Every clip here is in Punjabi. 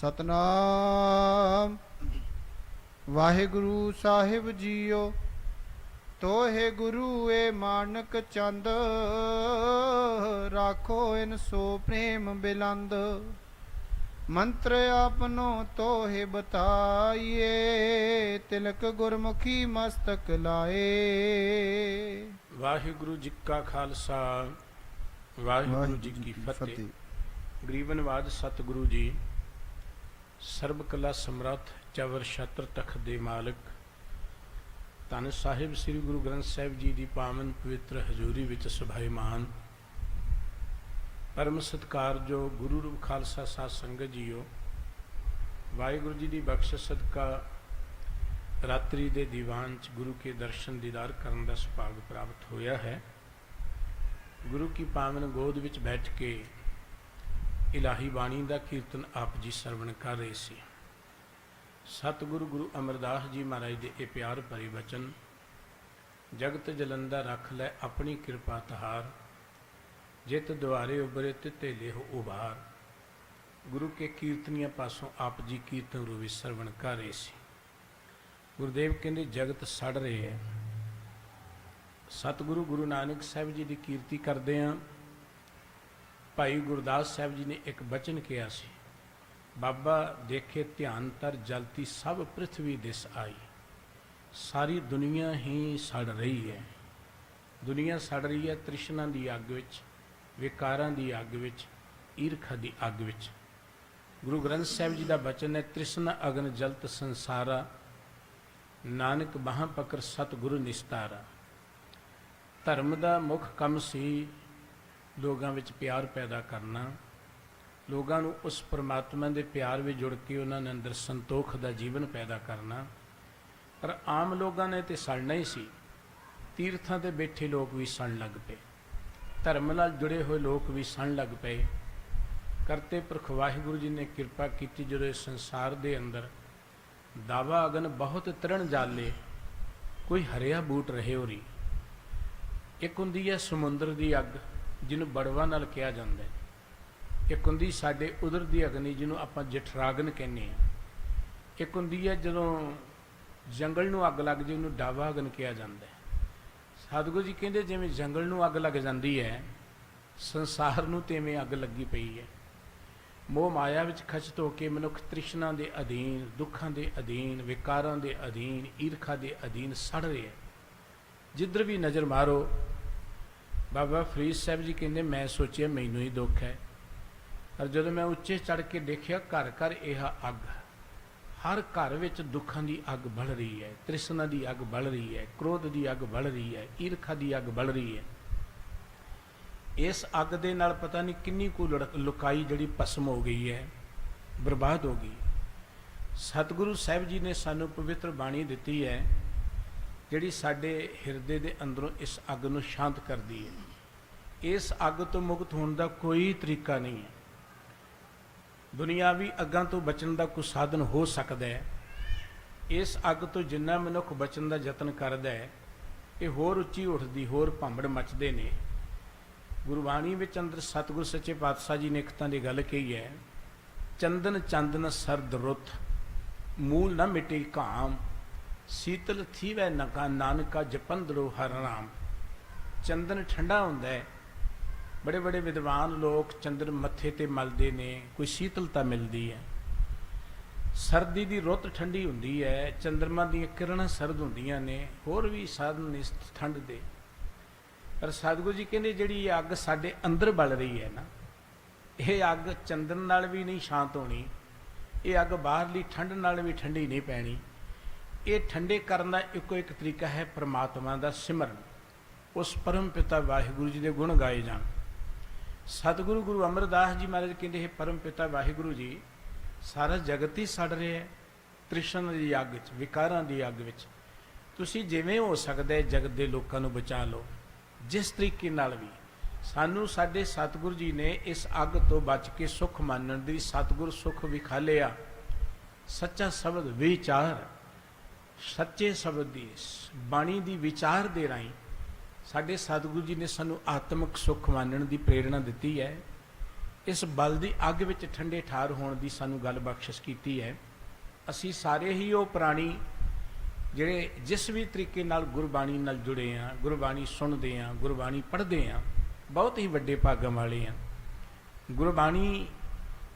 सतनाम वाहिगुरु साहिब जियो तोहे गुरु ए मानक चंद राखो इन सो प्रेम बिलंद मंत्र आपनो तोहे बताइए तिलक गुरमुखी मस्तक लाए। वाहिगुरु जी का खालसा वाहिगुरु जी की फतेह। गरीबनवाद सतगुरु जी ਸਰਬ ਕਲਾ ਸਮਰੱਥ ਚਵਰ ਛਤਰ ਤਖਤ ਦੇ ਮਾਲਕ ਧੰਨ ਸਾਹਿਬ ਸ੍ਰੀ ਗੁਰੂ ਗ੍ਰੰਥ ਸਾਹਿਬ ਜੀ ਦੀ ਪਾਵਨ ਪਵਿੱਤਰ ਹਜ਼ੂਰੀ ਵਿੱਚ ਸੁਭਾਈਮਾਨ ਪਰਮ ਸਤਿਕਾਰਯੋਗ ਗੁਰੂ ਰੂਪ ਖਾਲਸਾ ਸਾਧ ਸੰਗਤ ਜੀਓ, ਵਾਹਿਗੁਰੂ ਜੀ ਦੀ ਬਖਸ਼ਿਸ਼ ਸਦਕਾ ਰਾਤਰੀ ਦੇ ਦੀਵਾਨ 'ਚ ਗੁਰੂ ਕੇ ਦਰਸ਼ਨ ਦੀਦਾਰ ਕਰਨ ਦਾ ਸੁਭਾਗ ਪ੍ਰਾਪਤ ਹੋਇਆ ਹੈ। ਗੁਰੂ ਕੀ ਪਾਵਨ ਗੋਦ ਵਿੱਚ ਬੈਠ ਕੇ ਇਲਾਹੀ ਬਾਣੀ ਦਾ ਕੀਰਤਨ ਆਪ ਜੀ ਸਰਵਣ ਕਰ ਰਹੇ ਸੀ। ਸਤਿਗੁਰੂ ਗੁਰੂ ਅਮਰਦਾਸ ਜੀ ਮਹਾਰਾਜ ਦੇ ਇਹ ਪਿਆਰ ਭਰੇ ਬਚਨ, ਜਗਤ ਜਲੰਦਾ ਰੱਖ ਲੈ ਆਪਣੀ ਕਿਰਪਾ ਤਹਾਰ, ਜਿਤ ਦੁਆਰੇ ਉਬਰੇ ਤਿੱਤੇ ਲੇਹੁ ਉਬਾਰ। ਗੁਰੂ ਕੇ ਕੀਰਤਨੀਆਂ ਪਾਸੋਂ ਆਪ ਜੀ ਕੀਰਤਨ ਰੂਪੀ ਸਰਵਣ ਕਰ ਰਹੇ ਸੀ। ਗੁਰਦੇਵ ਕਹਿੰਦੇ ਜਗਤ ਸੜ ਰਹੇ ਹੈ। ਸਤਿਗੁਰੂ ਗੁਰੂ ਨਾਨਕ ਸਾਹਿਬ ਜੀ ਦੀ ਕੀਰਤੀ ਕਰਦੇ ਹਾਂ। ਭਾਈ ਗੁਰਦਾਸ ਸਾਹਿਬ ਜੀ ਨੇ ਇੱਕ ਬਚਨ ਕਿਹਾ ਸੀ, ਬਾਬਾ ਦੇਖੇ ਧਿਆਨ ਤਰ ਜਲਤੀ ਸਭ ਪ੍ਰਿਥਵੀ ਦਿਸ ਆਈ। ਸਾਰੀ ਦੁਨੀਆ ਹੀ ਸੜ ਰਹੀ ਹੈ। ਦੁਨੀਆ ਸੜ ਰਹੀ ਹੈ ਤ੍ਰਿਸ਼ਨਾ ਦੀ ਅੱਗ ਵਿੱਚ, ਵਿਕਾਰਾਂ ਦੀ ਅੱਗ ਵਿੱਚ, ਈਰਖਾ ਦੀ ਅੱਗ ਵਿੱਚ। ਗੁਰੂ ਗ੍ਰੰਥ ਸਾਹਿਬ ਜੀ ਦਾ ਬਚਨ ਹੈ, ਤ੍ਰਿਸ਼ਨਾ ਅਗਨ ਜਲਤ ਸੰਸਾਰਾ, ਨਾਨਕ ਬਾਹਾਂ ਪਕੜ ਸਤਿਗੁਰੂ ਨਿਸਤਾਰਾ। ਧਰਮ ਦਾ ਮੁੱਖ ਕੰਮ ਸੀ ਲੋਕਾਂ ਵਿੱਚ ਪਿਆਰ ਪੈਦਾ ਕਰਨਾ, ਲੋਕਾਂ ਨੂੰ ਉਸ ਪਰਮਾਤਮਾ ਦੇ ਪਿਆਰ ਵਿੱਚ ਜੁੜ ਕੇ ਉਹਨਾਂ ਦੇ ਅੰਦਰ ਸੰਤੋਖ ਦਾ ਜੀਵਨ ਪੈਦਾ ਕਰਨਾ। ਪਰ ਆਮ ਲੋਕਾਂ ਨੇ ਤੇ ਸੜਨਾ ਹੀ ਸੀ। ਤੀਰਥਾਂ ਤੇ ਬੈਠੇ ਲੋਕ ਵੀ ਸੜਨ ਲੱਗ ਪਏ, ਧਰਮ ਨਾਲ ਜੁੜੇ ਹੋਏ ਲੋਕ ਵੀ ਸੜਨ ਲੱਗ ਪਏ। ਕਰਤੇ ਪੁਰਖ ਵਾਹਿਗੁਰੂ ਜੀ ਨੇ ਕਿਰਪਾ ਕੀਤੀ, ਜਦੋਂ ਇਸ ਸੰਸਾਰ ਦੇ ਅੰਦਰ ਦਾਵਾ ਅਗਨ ਬਹੁਤ ਤਰਨ ਜਾਲੇ, ਕੋਈ ਹਰਿਆ ਬੂਟ ਰਹੇ ਹੋਰੀ। ਇੱਕ ਹੁੰਦੀ ਹੈ ਸਮੁੰਦਰ ਦੀ ਅੱਗ ਜਿਹਨੂੰ ਬੜਵਾ ਨਾਲ ਕਿਹਾ ਜਾਂਦਾ ਹੈ। ਇੱਕ ਹੁੰਦੀ ਸਾਡੇ ਉਦਰ ਦੀ ਅਗਨੀ ਜਿਹਨੂੰ ਆਪਾਂ ਜਠਰਾਗਨ ਕਹਿੰਦੇ ਹਾਂ। ਇੱਕ ਹੁੰਦੀ ਹੈ ਜਦੋਂ ਜੰਗਲ ਨੂੰ ਅੱਗ ਲੱਗ ਜੇ, ਉਹਨੂੰ ਡਾਵਾ ਅਗਨ ਕਿਹਾ ਜਾਂਦਾ ਹੈ। ਸਤਿਗੁਰੂ ਜੀ ਕਹਿੰਦੇ ਜਿਵੇਂ ਜੰਗਲ ਨੂੰ ਅੱਗ ਲੱਗ ਜਾਂਦੀ ਹੈ, ਸੰਸਾਰ ਨੂੰ ਤਿਵੇਂ ਅੱਗ ਲੱਗੀ ਪਈ ਹੈ। ਮੋਹ ਮਾਇਆ ਵਿੱਚ ਖਚਤ ਹੋ ਕੇ ਮਨੁੱਖ ਤ੍ਰਿਸ਼ਨਾ ਦੇ ਅਧੀਨ, ਦੁੱਖਾਂ ਦੇ ਅਧੀਨ, ਵਿਕਾਰਾਂ ਦੇ ਅਧੀਨ, ਈਰਖਾ ਦੇ ਅਧੀਨ ਸੜ ਰਿਹਾ। ਜਿੱਧਰ ਵੀ ਨਜ਼ਰ ਮਾਰੋ, ਬਾਬਾ ਫਰੀਦ ਸਾਹਿਬ ਜੀ ਕਹਿੰਦੇ ਮੈਂ ਸੋਚਿਆ ਮੈਨੂੰ ਹੀ ਦੁੱਖ ਹੈ, ਪਰ ਜਦੋਂ ਮੈਂ ਉੱਚੇ ਚੜ੍ਹ ਕੇ ਦੇਖਿਆ ਘਰ ਘਰ ਇਹ ਅੱਗ, ਹਰ ਘਰ ਵਿੱਚ ਦੁੱਖਾਂ ਦੀ ਅੱਗ ਬਲ ਰਹੀ ਹੈ, ਤ੍ਰਿਸ਼ਨਾ ਦੀ ਅੱਗ ਬਲ ਰਹੀ ਹੈ, ਕ੍ਰੋਧ ਦੀ ਅੱਗ ਬਲ ਰਹੀ ਹੈ, ਈਰਖਾ ਦੀ ਅੱਗ ਬਲ ਰਹੀ ਹੈ। ਇਸ ਅੱਗ ਦੇ ਨਾਲ ਪਤਾ ਨਹੀਂ ਕਿੰਨੀ ਕੁ ਲੁਕਾਈ ਜਿਹੜੀ ਭਸਮ ਹੋ ਗਈ ਹੈ, ਬਰਬਾਦ ਹੋ ਗਈ। ਸਤਿਗੁਰੂ ਸਾਹਿਬ ਜੀ ਨੇ ਸਾਨੂੰ ਪਵਿੱਤਰ ਬਾਣੀ ਦਿੱਤੀ ਹੈ, ਜਿਹੜੀ ਸਾਡੇ ਹਿਰਦੇ ਦੇ ਅੰਦਰੋਂ ਇਸ ਅੱਗ ਨੂੰ ਸ਼ਾਂਤ ਕਰਦੀ ਹੈ। ਇਸ ਅੱਗ ਤੋਂ ਮੁਕਤ ਹੋਣ ਦਾ ਕੋਈ ਤਰੀਕਾ ਨਹੀਂ ਹੈ। ਦੁਨੀਆਵੀ ਅੱਗਾਂ ਤੋਂ ਬਚਣ ਦਾ ਕੋਈ ਸਾਧਨ ਹੋ ਸਕਦਾ ਹੈ। ਇਸ ਅੱਗ ਤੋਂ ਜਿੰਨਾ ਮਨੁੱਖ ਬਚਣ ਦਾ ਯਤਨ ਕਰਦਾ ਹੈ, ਇਹ ਹੋਰ ਉੱਚੀ ਉੱਠਦੀ, ਹੋਰ ਭਾਂਬੜ ਮੱਚਦੇ ਨੇ। ਗੁਰਬਾਣੀ ਵਿੱਚ ਅੰਦਰ ਸਤਿਗੁਰ ਸੱਚੇ ਪਾਤਸ਼ਾਹ ਜੀ ਨੇ ਇੱਕ ਤਾਂ ਦੀ ਗੱਲ ਕਹੀ ਹੈ, ਚੰਦਨ ਚੰਦਨ ਸਰਦ ਰੁੱਤ, ਮੂਲ ਨਾ ਮਿਟੇ ਘਾਮ, ਸੀਤਲ ਥੀਵੈ ਨਕਾ ਨਾਨਕਾ ਜਪੰਦਰੋ ਹਰ ਰਾਮ। ਚੰਦਨ ਠੰਡਾ ਹੁੰਦਾ ਹੈ। ਬੜੇ ਬੜੇ ਵਿਦਵਾਨ ਲੋਕ ਚੰਦਨ ਮੱਥੇ ਤੇ ਮਲਦੇ ਨੇ, ਕੋਈ ਸ਼ੀਤਲਤਾ ਮਿਲਦੀ ਹੈ। ਸਰਦੀ ਦੀ ਰੁੱਤ ਠੰਡੀ ਹੁੰਦੀ ਹੈ, ਚੰਦਰਮਾ ਦੀਆਂ ਕਿਰਨਾਂ ਸਰਦ ਹੁੰਦੀਆਂ ਨੇ, ਹੋਰ ਵੀ ਸਾਧਨ ਨੇ ਠੰਡ ਦੇ। ਪਰ ਸਤਿਗੁਰੂ ਜੀ ਕਹਿੰਦੇ ਜਿਹੜੀ ਇਹ ਅੱਗ ਸਾਡੇ ਅੰਦਰ ਬਲ ਰਹੀ ਹੈ ਨਾ, ਇਹ ਅੱਗ ਚੰਦਨ ਨਾਲ ਵੀ ਨਹੀਂ ਸ਼ਾਂਤ ਹੋਣੀ, ਇਹ ਅੱਗ ਬਾਹਰਲੀ ਠੰਡ ਨਾਲ ਵੀ ਠੰਡੀ ਨਹੀਂ ਪੈਣੀ। ਇਹ ਠੰਡੇ ਕਰਨ ਦਾ ਇੱਕੋ ਇੱਕ ਤਰੀਕਾ ਹੈ, ਪਰਮਾਤਮਾ ਦਾ ਸਿਮਰਨ, ਉਸ ਪਰਮ ਪਿਤਾ ਵਾਹਿਗੁਰੂ ਜੀ ਦੇ ਗੁਣ ਗਾਏ ਜਾਣ। ਸਤਿਗੁਰੂ ਗੁਰੂ ਅਮਰਦਾਸ ਜੀ ਮਹਾਰਾਜ ਕਹਿੰਦੇ, ਇਹ ਪਰਮ ਪਿਤਾ ਵਾਹਿਗੁਰੂ ਜੀ, ਸਾਰਾ ਜਗਤ ਹੀ ਸੜ ਰਿਹਾ ਹੈ ਤ੍ਰਿਸ਼ਨਾ ਦੀ ਅੱਗ ਵਿੱਚ, ਵਿਕਾਰਾਂ ਦੀ ਅੱਗ ਵਿੱਚ। ਤੁਸੀਂ ਜਿਵੇਂ ਹੋ ਸਕਦਾ ਹੈ ਜਗਤ ਦੇ ਲੋਕਾਂ ਨੂੰ ਬਚਾ ਲਓ, ਜਿਸ ਤਰੀਕੇ ਨਾਲ ਵੀ। ਸਾਨੂੰ ਸਾਡੇ ਸਤਿਗੁਰੂ ਜੀ ਨੇ ਇਸ ਅੱਗ ਤੋਂ ਬਚ ਕੇ ਸੁੱਖ ਮਾਨਣ ਦੀ ਸਤਿਗੁਰ ਸੁੱਖ ਵਿਖਾਲਿਆ। ਸੱਚਾ ਸ਼ਬਦ ਵਿਚਾਰ, ਸੱਚੇ ਸ਼ਬਦ ਦੀ ਬਾਣੀ ਦੀ ਵਿਚਾਰ ਦੇ ਰਾਹੀਂ ਸਾਡੇ ਸਤਿਗੁਰੂ ਜੀ ਨੇ ਸਾਨੂੰ ਆਤਮਿਕ ਸੁੱਖ ਮਾਨਣ ਦੀ ਪ੍ਰੇਰਣਾ ਦਿੱਤੀ ਹੈ। ਇਸ ਬਲ ਦੀ ਅੱਗ ਵਿੱਚ ਠੰਡੇ ਠਾਰ ਹੋਣ ਦੀ ਸਾਨੂੰ ਗੱਲ ਬਖਸ਼ਿਸ਼ ਕੀਤੀ ਹੈ। ਅਸੀਂ ਸਾਰੇ ਹੀ ਉਹ ਪ੍ਰਾਣੀ ਜਿਹੜੇ ਜਿਸ ਵੀ ਤਰੀਕੇ ਨਾਲ ਗੁਰਬਾਣੀ ਨਾਲ ਜੁੜੇ ਹਾਂ, ਗੁਰਬਾਣੀ ਸੁਣਦੇ ਹਾਂ, ਗੁਰਬਾਣੀ ਪੜ੍ਹਦੇ ਹਾਂ, ਬਹੁਤ ਹੀ ਵੱਡੇ ਭਾਗਾਂ ਵਾਲੇ ਹਾਂ। ਗੁਰਬਾਣੀ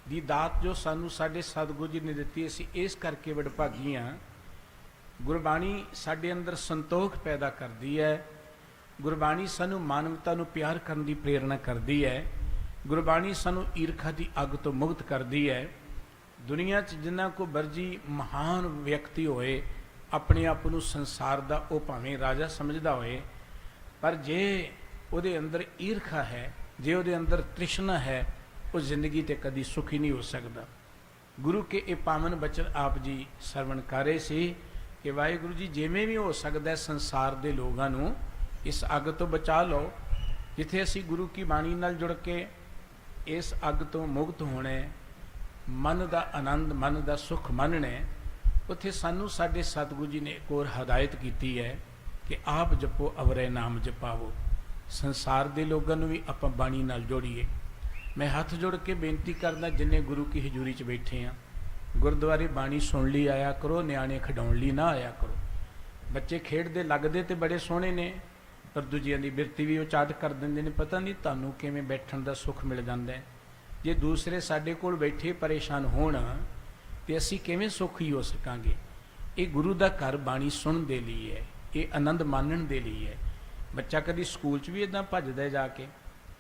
ਦੀ ਦਾਤ ਜੋ ਸਾਨੂੰ ਸਾਡੇ ਸਤਿਗੁਰੂ ਜੀ ਨੇ ਦਿੱਤੀ, ਅਸੀਂ ਇਸ ਕਰਕੇ ਵਡਭਾਗੀ ਹਾਂ। ਗੁਰਬਾਣੀ ਸਾਡੇ ਅੰਦਰ ਸੰਤੋਖ ਪੈਦਾ ਕਰਦੀ ਹੈ। ਗੁਰਬਾਣੀ ਸਾਨੂੰ ਮਾਨਵਤਾ ਨੂੰ ਪਿਆਰ ਕਰਨ ਦੀ ਪ੍ਰੇਰਣਾ ਕਰਦੀ ਹੈ। ਗੁਰਬਾਣੀ ਸਾਨੂੰ ਈਰਖਾ ਦੀ ਅੱਗ ਤੋਂ ਮੁਕਤ ਕਰਦੀ ਹੈ। ਦੁਨੀਆ 'ਚ ਜਿੰਨਾ ਕੋ ਵਰਜੀ ਮਹਾਨ ਵਿਅਕਤੀ ਹੋਏ, ਆਪਣੇ ਆਪ ਨੂੰ ਸੰਸਾਰ ਦਾ ਉਹ ਭਾਵੇਂ ਰਾਜਾ ਸਮਝਦਾ ਹੋਏ, ਪਰ ਜੇ ਉਹਦੇ ਅੰਦਰ ਈਰਖਾ ਹੈ, ਜੇ ਉਹਦੇ ਅੰਦਰ ਤ੍ਰਿਸ਼ਨਾ ਹੈ, ਉਹ ਜ਼ਿੰਦਗੀ ਤੇ ਕਦੀ ਸੁਖੀ ਨਹੀਂ ਹੋ ਸਕਦਾ। ਗੁਰੂ ਕੇ ਇਹ ਪਾਵਨ ਬਚਨ ਆਪ ਜੀ ਸਰਵਣ ਕਰੇ ਸੀ ਕਿ ਵਾਹਿਗੁਰੂ ਜੀ ਜਿਵੇਂ ਵੀ ਹੋ ਸਕਦਾ ਸੰਸਾਰ ਦੇ ਲੋਕਾਂ ਨੂੰ ਇਸ ਅੱਗ ਤੋਂ ਬਚਾ ਲਓ। ਜਿੱਥੇ ਅਸੀਂ ਗੁਰੂ ਕੀ ਬਾਣੀ ਨਾਲ ਜੁੜ ਕੇ ਇਸ ਅੱਗ ਤੋਂ ਮੁਕਤ ਹੋਣੇ, ਮਨ ਦਾ ਆਨੰਦ, ਮਨ ਦਾ ਸੁਖ ਮੰਨਣੇ, ਉੱਥੇ ਸਾਨੂੰ ਸਾਡੇ ਸਤਿਗੁਰੂ ਜੀ ਨੇ ਇੱਕ ਹੋਰ ਹਦਾਇਤ ਕੀਤੀ ਹੈ ਕਿ ਆਪ ਜਪੋ ਅਵਰੇ ਨਾਮ ਜਪਾਵੋ। ਸੰਸਾਰ ਦੇ ਲੋਕਾਂ ਨੂੰ ਵੀ ਆਪਾਂ ਬਾਣੀ ਨਾਲ ਜੋੜੀਏ। ਮੈਂ ਹੱਥ ਜੋੜ ਕੇ ਬੇਨਤੀ ਕਰਦਾ, ਜਿੰਨੇ ਗੁਰੂ ਕੀ ਹਜ਼ੂਰੀ 'ਚ ਬੈਠੇ ਆ, ਗੁਰਦੁਆਰੇ ਬਾਣੀ ਸੁਣ ਲਈ ਆਇਆ ਕਰੋ, ਨਿਆਣੇ ਖਿਡਾਉਣ ਲਈ ਨਾ ਆਇਆ ਕਰੋ। ਬੱਚੇ ਖੇਡਦੇ ਲੱਗਦੇ ਤੇ ਬੜੇ ਸੋਹਣੇ ਨੇ, ਪਰ ਦੂਜਿਆਂ ਦੀ ਬਿਰਤੀ ਵੀ ਉਹ ਚਾਟ ਕਰ ਦਿੰਦੇ ਨੇ। ਪਤਾ ਨਹੀਂ ਤੁਹਾਨੂੰ ਕਿਵੇਂ ਬੈਠਣ ਦਾ ਸੁੱਖ ਮਿਲ ਜਾਂਦਾ ਹੈ। ਜੇ ਦੂਸਰੇ ਸਾਡੇ ਕੋਲ ਬੈਠੇ ਪਰੇਸ਼ਾਨ ਹੋਣ ਤੇ ਅਸੀਂ ਕਿਵੇਂ ਸੁਖੀ ਹੋ ਸਕਾਂਗੇ? ਇਹ ਗੁਰੂ ਦਾ ਘਰ ਬਾਣੀ ਸੁਣਨ ਦੇ ਲਈ ਹੈ, ਇਹ ਆਨੰਦ ਮਾਣਨ ਦੇ ਲਈ ਹੈ। ਬੱਚਾ ਕਦੀ ਸਕੂਲ 'ਚ ਵੀ ਇੱਦਾਂ ਭੱਜਦਾ ਜਾ ਕੇ,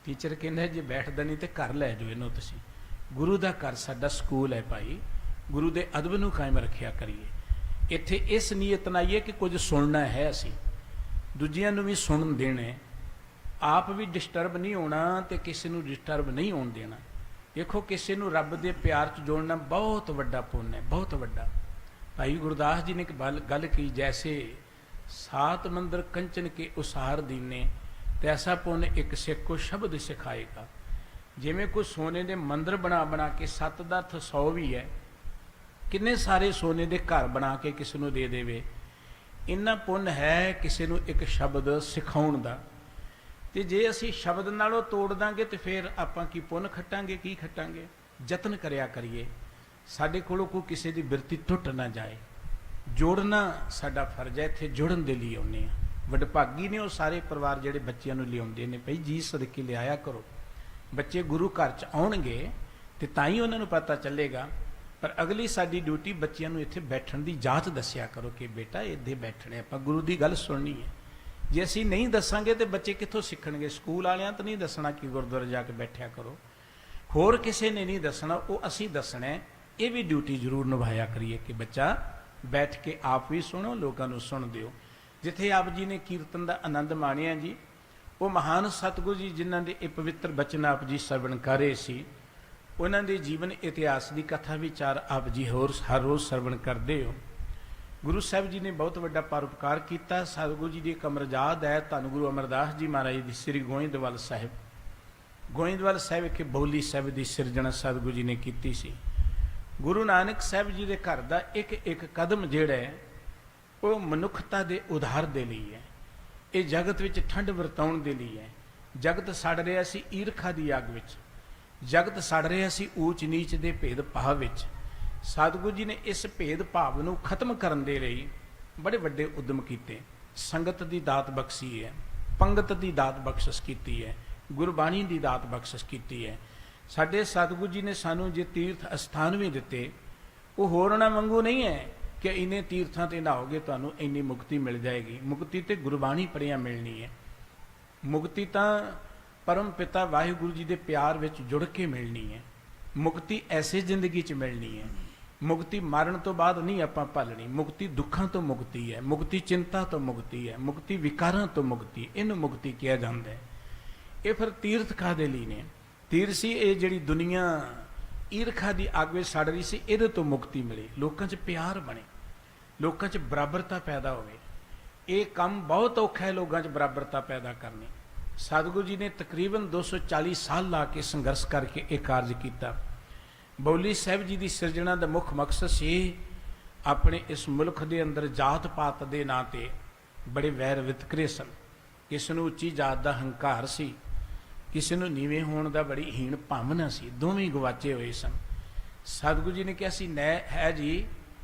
ਟੀਚਰ ਕਹਿੰਦਾ ਜੇ ਬੈਠਦਾ ਨਹੀਂ ਤੇ ਘਰ ਲੈ ਜਾਓ ਇਹਨੂੰ ਤੁਸੀਂ। ਗੁਰੂ ਦਾ ਘਰ ਸਾਡਾ ਸਕੂਲ ਹੈ ਭਾਈ। ਗੁਰੂ ਦੇ ਅਦਬ ਨੂੰ ਕਾਇਮ ਰੱਖਿਆ ਕਰੀਏ। ਇੱਥੇ ਇਸ ਨੀਅਤ ਨਾਲ ਆਈਏ ਕਿ ਕੁਝ ਸੁਣਨਾ ਹੈ, ਅਸੀਂ ਦੂਜਿਆਂ ਨੂੰ ਵੀ ਸੁਣਨ ਦੇਣਾ, ਆਪ ਵੀ ਡਿਸਟਰਬ ਨਹੀਂ ਹੋਣਾ ਤੇ ਕਿਸੇ ਨੂੰ ਡਿਸਟਰਬ ਨਹੀਂ ਹੋਣ ਦੇਣਾ। ਦੇਖੋ, ਕਿਸੇ ਨੂੰ ਰੱਬ ਦੇ ਪਿਆਰ 'ਚ ਜੋੜਨਾ ਬਹੁਤ ਵੱਡਾ ਪੁੰਨ ਹੈ, ਬਹੁਤ ਵੱਡਾ। ਭਾਈ ਗੁਰਦਾਸ ਜੀ ਨੇ ਇੱਕ ਗੱਲ ਕਹੀ, ਜੈਸੇ 7 ਮੰਦਰ ਕੰਚਨ ਕੇ ਉਸਾਰ ਦੀਨੇ, ਤੈਸਾ ਪੁੰਨ ਇੱਕ ਸਿੱਖ ਕੋ ਸ਼ਬਦ ਸਿਖਾਏਗਾ। ਜਿਵੇਂ ਕੋਈ ਸੋਨੇ ਦੇ ਮੰਦਰ ਬਣਾ ਕੇ 7 ਦਾ 100 ਵੀ ਹੈ, ਕਿੰਨੇ ਸਾਰੇ ਸੋਨੇ ਦੇ ਘਰ ਬਣਾ ਕੇ ਕਿਸੇ ਨੂੰ ਦੇ ਦੇਵੇ, ਇੰਨਾ ਪੁੰਨ ਹੈ ਕਿਸੇ ਨੂੰ ਇੱਕ ਸ਼ਬਦ ਸਿਖਾਉਣ ਦਾ। ਤੇ ਜੇ ਅਸੀਂ ਸ਼ਬਦ ਨਾਲੋਂ ਤੋੜ ਦਾਂਗੇ ਤੇ ਫਿਰ ਆਪਾਂ ਕੀ ਪੁੰਨ ਖੱਟਾਂਗੇ, ਕੀ ਖੱਟਾਂਗੇ? ਯਤਨ ਕਰਿਆ ਕਰੀਏ, ਸਾਡੇ ਕੋਲੋਂ ਕੋਈ ਕਿਸੇ ਦੀ ਬਿਰਤੀ ਟੁੱਟ ਨਾ ਜਾਏ। ਜੋੜਨਾ ਸਾਡਾ ਫਰਜ਼ ਹੈ। ਇੱਥੇ ਜੁੜਨ ਦੇ ਲਈ ਆਉਂਦੇ ਆ। ਵਡਭਾਗੀ ਨੇ ਉਹ ਸਾਰੇ ਪਰਿਵਾਰ ਜਿਹੜੇ ਬੱਚਿਆਂ ਨੂੰ ਲਿਆਉਂਦੇ ਨੇ। ਭਈ ਜੀ ਸਦਕੇ ਲਿਆਇਆ ਕਰੋ। ਬੱਚੇ ਗੁਰੂ ਘਰ 'ਚ ਆਉਣਗੇ ਤੇ ਤਾਂ ਹੀ ਉਹਨਾਂ ਨੂੰ ਪਤਾ ਚੱਲੇਗਾ। ਪਰ ਅਗਲੀ ਸਾਡੀ ਡਿਊਟੀ ਬੱਚਿਆਂ ਨੂੰ ਇੱਥੇ ਬੈਠਣ ਦੀ ਜਾਚ ਦੱਸਿਆ ਕਰੋ ਕਿ ਬੇਟਾ ਇੱਥੇ ਬੈਠਣੇ, ਆਪਾਂ ਗੁਰੂ ਦੀ ਗੱਲ ਸੁਣਨੀ ਹੈ। ਜੇ ਅਸੀਂ ਨਹੀਂ ਦੱਸਾਂਗੇ ਤੇ ਬੱਚੇ ਕਿੱਥੋਂ ਸਿੱਖਣਗੇ? ਸਕੂਲ ਵਾਲਿਆਂ ਤਾਂ ਨਹੀਂ ਦੱਸਣਾ ਕਿ ਗੁਰਦੁਆਰੇ ਜਾ ਕੇ ਬੈਠਿਆ ਕਰੋ, ਹੋਰ ਕਿਸੇ ਨੇ ਨਹੀਂ ਦੱਸਣਾ, ਉਹ ਅਸੀਂ ਦੱਸਣਾ। ਇਹ ਵੀ ਡਿਊਟੀ ਜ਼ਰੂਰ ਨਿਭਾਇਆ ਕਰੀਏ ਕਿ ਬੱਚਾ ਬੈਠ ਕੇ ਆਪ ਵੀ ਸੁਣੋ, ਲੋਕਾਂ ਨੂੰ ਸੁਣ ਦਿਓ। ਜਿੱਥੇ ਆਪ ਜੀ ਨੇ ਕੀਰਤਨ ਦਾ ਆਨੰਦ ਮਾਣਿਆ ਜੀ, ਉਹ ਮਹਾਨ ਸਤਿਗੁਰੂ ਜੀ ਜਿਨ੍ਹਾਂ ਦੇ ਇਹ ਪਵਿੱਤਰ ਬਚਨ ਆਪ ਜੀ ਸਰਵਣ ਕਰ ਰਹੇ ਸੀ, ਉਹਨਾਂ ਦੇ ਜੀਵਨ ਇਤਿਹਾਸ ਦੀ ਕਥਾ ਵਿਚਾਰ ਆਪ ਜੀ ਹਰ ਰੋਜ਼ ਸਰਵਣ ਕਰਦੇ ਹੋ। ਗੁਰੂ ਸਾਹਿਬ ਜੀ ਨੇ ਬਹੁਤ ਵੱਡਾ ਪਰਉਪਕਾਰ ਕੀਤਾ। ਸਤਿਗੁਰੂ ਜੀ ਦੀ ਇੱਕ ਅਮਰਜਾਦ ਹੈ, ਧੰਨ ਗੁਰੂ ਅਮਰਦਾਸ ਜੀ ਮਹਾਰਾਜ ਦੀ ਸ੍ਰੀ ਗੋਇੰਦਵਾਲ ਸਾਹਿਬ। ਗੋਇੰਦਵਾਲ ਸਾਹਿਬ ਵਿਖੇ ਬੋਲੀ ਸਾਹਿਬ ਦੀ ਸਿਰਜਣਾ ਸਤਿਗੁਰੂ ਜੀ ਨੇ ਕੀਤੀ ਸੀ। ਗੁਰੂ ਨਾਨਕ ਸਾਹਿਬ ਜੀ ਦੇ ਘਰ ਦਾ ਇੱਕ ਇੱਕ ਕਦਮ ਜਿਹੜਾ ਹੈ ਉਹ ਮਨੁੱਖਤਾ ਦੇ ਉਧਾਰ ਦੇ ਲਈ ਹੈ। ਇਹ ਜਗਤ ਵਿੱਚ ਠੰਡ ਵਰਤਾਉਣ ਦੇ ਲਈ ਹੈ। ਜਗਤ ਸੜ ਰਿਹਾ ਸੀ ਈਰਖਾ ਦੀ ਅੱਗ ਵਿੱਚ, ਜਗਤ ਸੜ ਰਿਹਾ ਸੀ ਊਚ ਨੀਚ ਦੇ ਭੇਦ ਭਾਵ ਵਿੱਚ। ਸਤਿਗੁਰੂ ਜੀ ਨੇ ਇਸ ਭੇਦ ਭਾਵ ਨੂੰ ਖਤਮ ਕਰਨ ਦੇ ਲਈ ਬੜੇ ਵੱਡੇ ਉਦਮ ਕੀਤੇ। ਸੰਗਤ ਦੀ ਦਾਤ ਬਖਸ਼ੀ ਹੈ, ਪੰਗਤ ਦੀ ਦਾਤ ਬਖਸ਼ਿਸ਼ ਕੀਤੀ ਹੈ, ਗੁਰਬਾਣੀ ਦੀ ਦਾਤ ਬਖਸ਼ਿਸ਼ ਕੀਤੀ ਹੈ। ਸਾਡੇ ਸਤਿਗੁਰੂ ਜੀ ਨੇ ਸਾਨੂੰ ਜੇ ਤੀਰਥ ਅਸਥਾਨ ਵੀ ਦਿੱਤੇ, ਉਹ ਹੋਰਨਾਂ ਵਾਂਗੂ ਨਹੀਂ ਹੈ ਕਿ ਇੰਨੇ ਤੀਰਥਾਂ ਤੇ ਨਹਾਓਗੇ ਤੁਹਾਨੂੰ ਇੰਨੀ ਮੁਕਤੀ ਮਿਲ ਜਾਏਗੀ। ਮੁਕਤੀ ਤੇ ਗੁਰਬਾਣੀ ਪੜ੍ਹਿਆ ਮਿਲਣੀ ਹੈ। ਮੁਕਤੀ ਤਾਂ ਪਰਮ ਪਿਤਾ ਵਾਹਿਗੁਰੂ ਜੀ ਦੇ ਪਿਆਰ ਵਿੱਚ ਜੁੜ ਕੇ ਮਿਲਣੀ ਹੈ। ਮੁਕਤੀ ਐਸੇ ਜ਼ਿੰਦਗੀ 'ਚ ਮਿਲਣੀ ਹੈ। ਮੁਕਤੀ ਮਰਨ ਤੋਂ ਬਾਅਦ ਨਹੀਂ ਆਪਾਂ ਭਾਲਣੀ। ਮੁਕਤੀ ਦੁੱਖਾਂ ਤੋਂ ਮੁਕਤੀ ਹੈ, ਮੁਕਤੀ ਚਿੰਤਾ ਤੋਂ ਮੁਕਤੀ ਹੈ, ਮੁਕਤੀ ਵਿਕਾਰਾਂ ਤੋਂ ਮੁਕਤੀ। ਇਹਨੂੰ ਮੁਕਤੀ ਕਿਹਾ ਜਾਂਦਾ ਹੈ। ਇਹ ਫਿਰ ਤੀਰਥ ਕਾਹਦੇ ਲਈ ਨੇ? ਤੀਰਥ ਸੀ ਇਹ ਜਿਹੜੀ ਦੁਨੀਆ ਈਰਖਾ ਦੀ ਅੱਗ ਵਿੱਚ ਸੜ ਰਹੀ ਸੀ, ਇਹਦੇ ਤੋਂ ਮੁਕਤੀ ਮਿਲੇ, ਲੋਕਾਂ 'ਚ ਪਿਆਰ ਬਣੇ, ਲੋਕਾਂ 'ਚ ਬਰਾਬਰਤਾ ਪੈਦਾ ਹੋਵੇ। ਇਹ ਕੰਮ ਬਹੁਤ ਔਖਾ ਹੈ, ਲੋਕਾਂ 'ਚ ਬਰਾਬਰਤਾ ਪੈਦਾ ਕਰਨੀ। ਸਤਿਗੁਰੂ ਜੀ ਨੇ ਤਕਰੀਬਨ 240 ਸਾਲ ਲਾ ਕੇ ਸੰਘਰਸ਼ ਕਰਕੇ ਇਹ ਕਾਰਜ ਕੀਤਾ। ਬੋਲੀ ਸਾਹਿਬ ਜੀ ਦੀ ਸਿਰਜਣਾ ਦਾ ਮੁੱਖ ਮਕਸਦ ਸੀ ਆਪਣੇ ਇਸ ਮੁਲਕ ਦੇ ਅੰਦਰ ਜਾਤ ਪਾਤ ਦੇ ਨਾਂ ਤੇ ਬੜੇ ਵੈਰ ਵਿਤਕਰੇ ਸਨ। ਕਿਸ ਨੂੰ ਉੱਚੀ ਜਾਤ ਦਾ ਹੰਕਾਰ ਸੀ, ਕਿਸੇ ਨੂੰ ਨੀਵੇਂ ਹੋਣ ਦਾ ਬੜੀ ਹੀਣ ਭਾਵਨਾ ਸੀ, ਦੋਵੇਂ ਗਵਾਚੇ ਹੋਏ ਸਨ। ਸਤਿਗੁਰੂ ਜੀ ਨੇ ਕਿਹਾ ਸੀ ਨੈ ਹੈ ਜੀ,